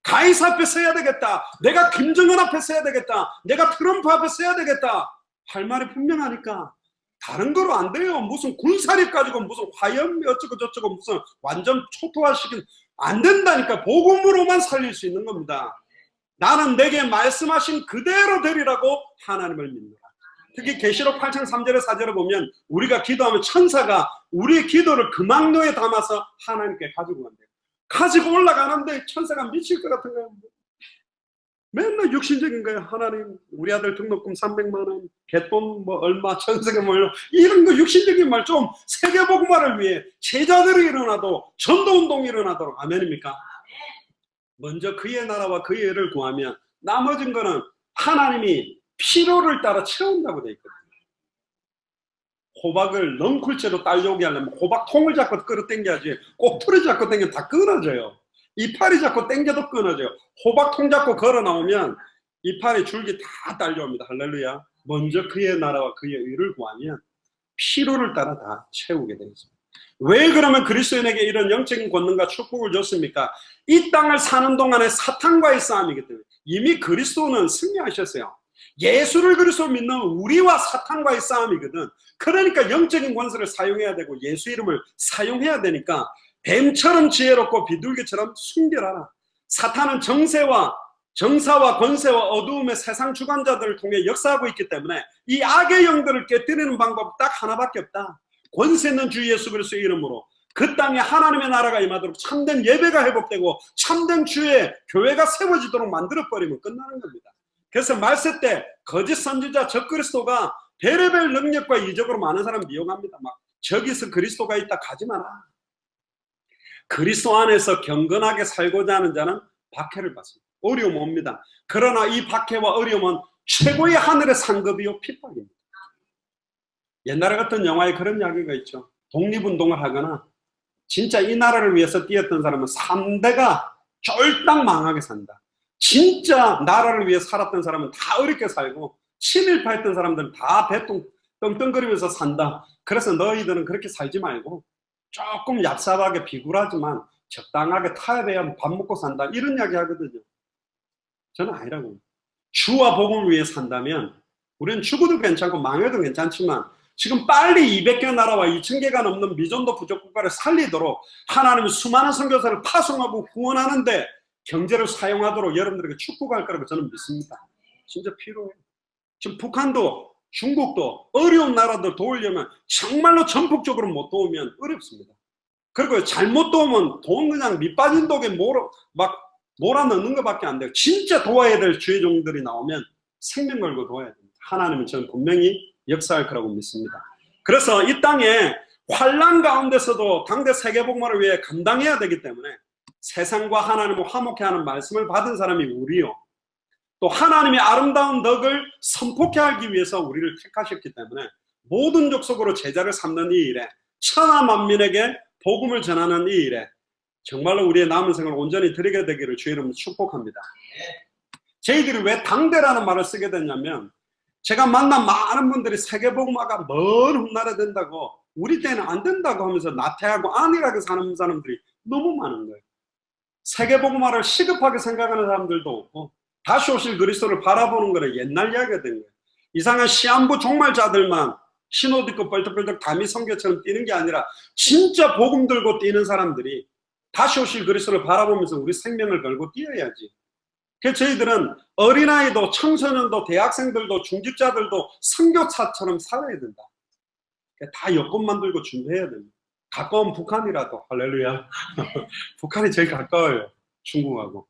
가이사 앞에 서야 되겠다. 내가 김정은 앞에 서야 되겠다. 내가 트럼프 앞에 서야 되겠다. 할 말이 분명하니까 다른 거로 안 돼요. 무슨 군사력 가지고 무슨 화염 어쩌고 저쩌고 무슨 완전 초토화시킨 안 된다니까. 복음으로만 살릴 수 있는 겁니다. 나는 내게 말씀하신 그대로 되리라고 하나님을 믿노라. 특히 계시록 8장 3절에 4절에 보면 우리가 기도하면 천사가 우리의 기도를 금왕로에 담아서 하나님께 가지고 간대요. 가지고 올라가는데 천사가 미칠 것 같은 거예요. 맨날 육신적인 거예요. 하나님 우리 아들 등록금 300만 원, 개돈 뭐 얼마, 전세금 뭐 이런 거 육신적인 말 좀 세계복음화를 위해 제자들이 일어나도 전도운동이 일어나도록. 아멘입니까? 먼저 그의 나라와 그의 의를 구하면 나머진 거는 하나님이 필요를 따라 채운다고 되어 있거든요. 호박을 넝쿨째로 딸려오게 하려면 호박통을 잡고 끌어당겨야지 꼭 틀을 잡고 당기면 다 끊어져요. 이파리 잡고 당겨도 끊어져요. 호박통 잡고 걸어 나오면 이파리 줄기 다 딸려옵니다. 할렐루야. 먼저 그의 나라와 그의 의를 구하면 필요를 따라 다 채우게 되어 있습니다. 왜 그러면 그리스도인에게 이런 영적인 권능과 축복을 줬습니까? 이 땅을 사는 동안에 사탄과의 싸움이기 때문에. 이미 그리스도는 승리하셨어요. 예수를 그리스도 믿는 우리와 사탄과의 싸움이거든. 그러니까 영적인 권세를 사용해야 되고 예수 이름을 사용해야 되니까 뱀처럼 지혜롭고 비둘기처럼 순결하라. 사탄은 정사와 권세와 어두움의 세상 주관자들을 통해 역사하고 있기 때문에 이 악의 영들을 깨뜨리는 방법 딱 하나밖에 없다. 권세 있는 주 예수 그리스도의 이름으로 그 땅에 하나님의 나라가 임하도록 참된 예배가 회복되고 참된 주의 교회가 세워지도록 만들어버리면 끝나는 겁니다. 그래서 말세 때 거짓 선지자 적그리스도가 별의별 능력과 이적으로 많은 사람 미용합니다. 막 저기서 그리스도가 있다 가지 마라. 그리스도 안에서 경건하게 살고자 하는 자는 박해를 받습니다. 어려움 옵니다. 그러나 이 박해와 어려움은 최고의 하늘의 상급이요 핍박입니다. 옛날에 같은 영화에 그런 이야기가 있죠. 독립운동을 하거나 진짜 이 나라를 위해서 뛰었던 사람은 3대가 쫄딱 망하게 산다. 진짜 나라를 위해 살았던 사람은 다 어렵게 살고 친일파했던 사람들은 다 배통 떵떵거리면서 산다. 그래서 너희들은 그렇게 살지 말고 조금 얍삽하게 비굴하지만 적당하게 타협해야 밥 먹고 산다. 이런 이야기 하거든요. 저는 아니라고. 주와 복음을 위해 산다면 우리는 죽어도 괜찮고 망해도 괜찮지만 지금 빨리 200개 나라와 2000개가 넘는 미전도 부족 국가를 살리도록 하나님은 수많은 선교사를 파송하고 후원하는데 경제를 사용하도록 여러분들에게 축복할 거라고 저는 믿습니다. 진짜 필요해요. 지금 북한도 중국도 어려운 나라들 도우려면 정말로 전폭적으로 못 도우면 어렵습니다. 그리고 잘못 도우면 돈 그냥 밑빠진 독에 몰아 넣는 것밖에 안 돼요. 진짜 도와야 될 주의 종들이 나오면 생명 걸고 도와야 됩니다. 하나님은 저는 분명히 역사할 거라고 믿습니다. 그래서 이 땅에 환난 가운데서도 당대 세계복음화를 위해 감당해야 되기 때문에 세상과 하나님을 화목해 하는 말씀을 받은 사람이 우리요. 또 하나님의 아름다운 덕을 선포케 하기 위해서 우리를 택하셨기 때문에 모든 족속으로 제자를 삼는 이 일에 천하 만민에게 복음을 전하는 이 일에 정말로 우리의 남은 생을 온전히 드리게 되기를 주의 이름으로 축복합니다. 저희들이 왜 당대라는 말을 쓰게 됐냐면 제가 만난 많은 분들이 세계복음화가 먼 훗날에 된다고 우리 때는 안 된다고 하면서 나태하고 안일하게 사는 사람들이 너무 많은 거예요. 세계복음화를 시급하게 생각하는 사람들도 없고 다시 오실 그리스도를 바라보는 거는 옛날 이야기가 된 거예요. 이상한 시한부 종말자들만 신옷 입고 뻘떡뻘떡 다미 성교처럼 뛰는 게 아니라 진짜 복음 들고 뛰는 사람들이 다시 오실 그리스도를 바라보면서 우리 생명을 걸고 뛰어야지. 그래서 저희들은 어린아이도 청소년도 대학생들도 중직자들도 선교사처럼 살아야 된다. 다 여권 만들고 준비해야 됩니다. 가까운 북한이라도 할렐루야. 북한이 제일 가까워요. 중국하고.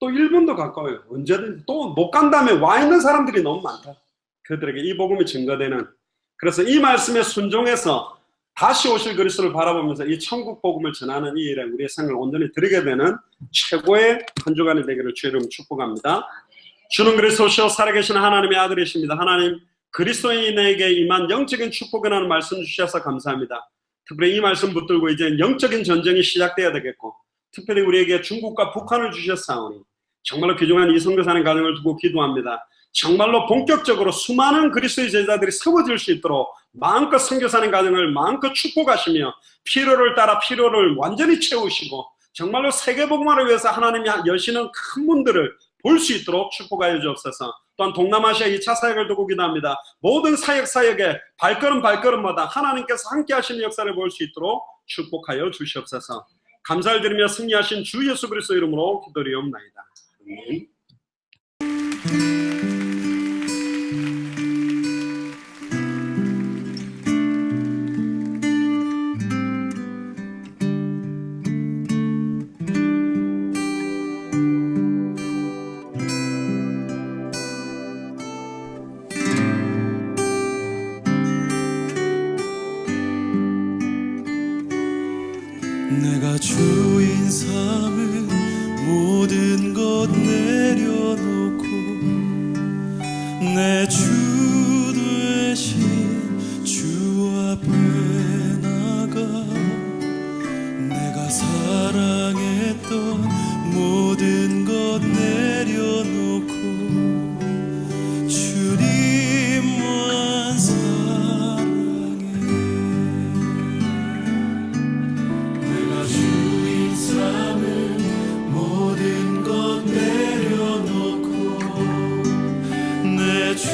또 일본도 가까워요. 언제든지. 또 못 간다면 와 있는 사람들이 너무 많다. 그들에게 이 복음이 증거되는. 그래서 이 말씀에 순종해서 다시 오실 그리스도를 바라보면서 이 천국 복음을 전하는 이 일에 우리의 생을 온전히 드리게 되는 최고의 한 주간이 되기를 주의 이름으로 축복합니다. 주는 그리스도시요 살아계신 하나님의 아들이십니다. 하나님 그리스도인에게 임한 영적인 축복이라는 말씀 주셔서 감사합니다. 특별히 이 말씀 붙들고 이제 영적인 전쟁이 시작돼야 되겠고 특별히 우리에게 중국과 북한을 주셨사오니 정말로 귀중한 이 선교사님 가정을 두고 기도합니다. 정말로 본격적으로 수많은 그리스도의 제자들이 세워질 수 있도록 마음껏 선교사님 가정을 마음껏 축복하시며 필요를 따라 필요를 완전히 채우시고 정말로 세계복음화를 위해서 하나님이 여시는 큰 문들을 볼 수 있도록 축복하여 주옵소서. 또한 동남아시아 2차 사역을 두고 기도합니다. 모든 사역에 발걸음마다 하나님께서 함께 하시는 역사를 볼 수 있도록 축복하여 주시옵소서. 감사를 드리며 승리하신 주 예수 그리스도 이름으로 기도드리옵나이다. 아멘.
내가 주인 삼은 모든 것 내려놓고 내 주 되신 주 앞에 나가 내가 사랑했던 모든 것 내려놓고 주님만 사랑해. 내가 주인 삼은 모든 것 내려놓고 내 주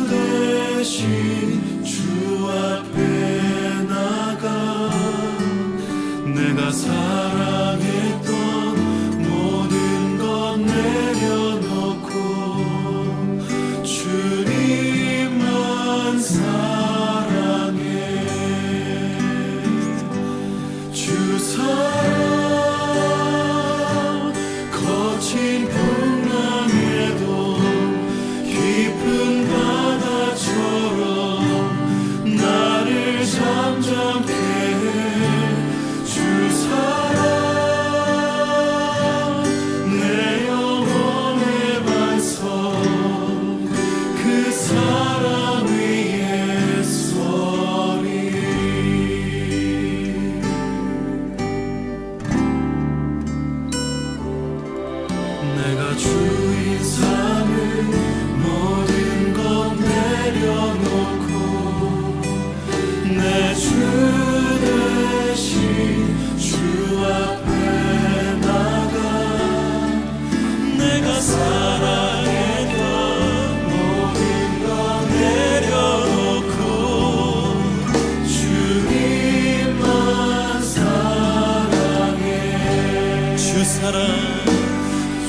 대신 주 앞에 나가 내가 사랑했던 모든 것 내려놓고 주님만 사랑해. 주 사랑 거친 풍랑에도 깊은 바다처럼 나를 잠잠케 해. 주 사랑 내 영혼의 반석 그 사랑 위에 서리. 내가 주인 삼은 모든 것 내려놓고 내 주 대신 주 앞에 나가 내가 사랑했던 모든 것 내려놓고 주님만 사랑해. 주 사랑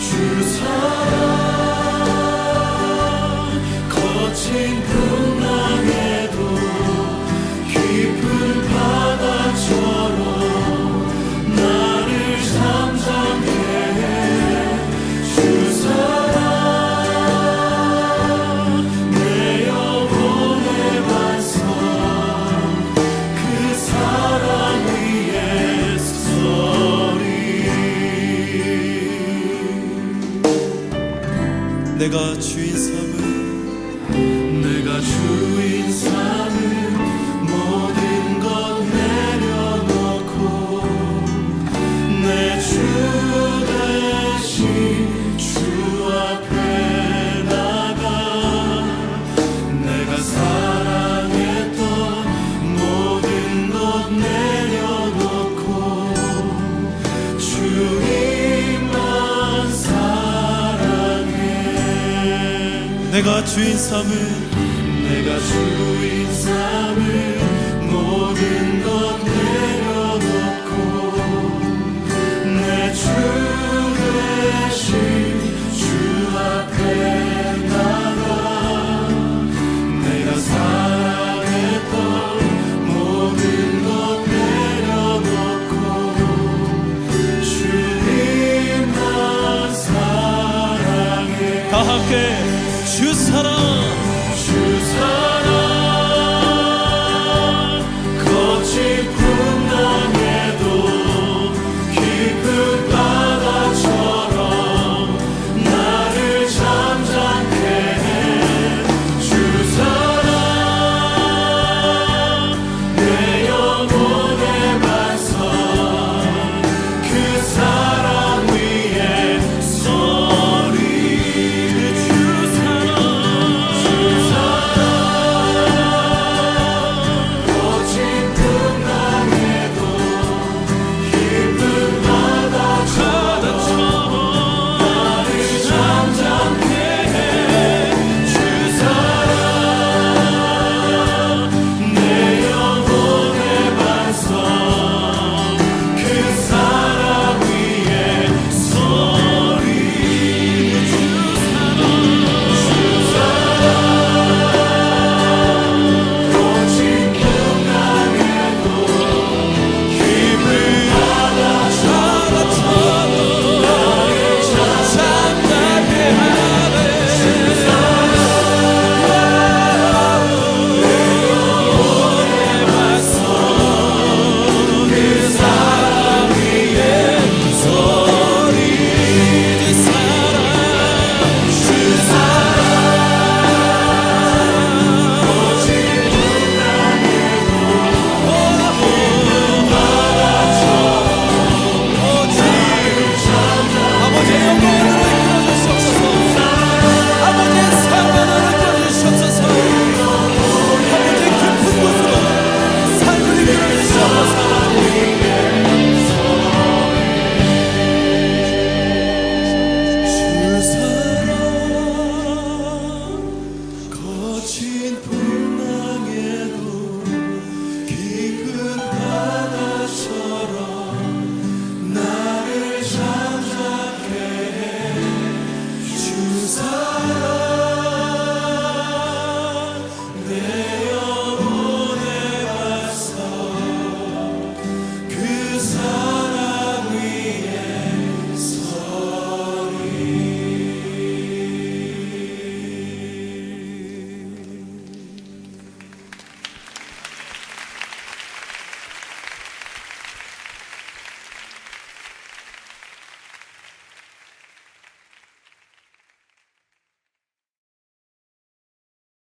주 사랑 거친 풍랑에도 깊은 바다처럼 나를 잠잠케 해. 주 사랑 내 영혼의 반석 그 사랑 위에 서리. 내가 주인 삼은 모든 것 내려놓고 내 주 대신 주 앞에 나가 내가 사랑했던 모든 것 내려놓고 주님만 사랑해. 내가 주인 삼은 모든 것 내려놓고 내 주 대신 주 앞에 나가 내가 사랑했던 모든 것 내려놓고 주님만 사랑해. 다 함께 주 사랑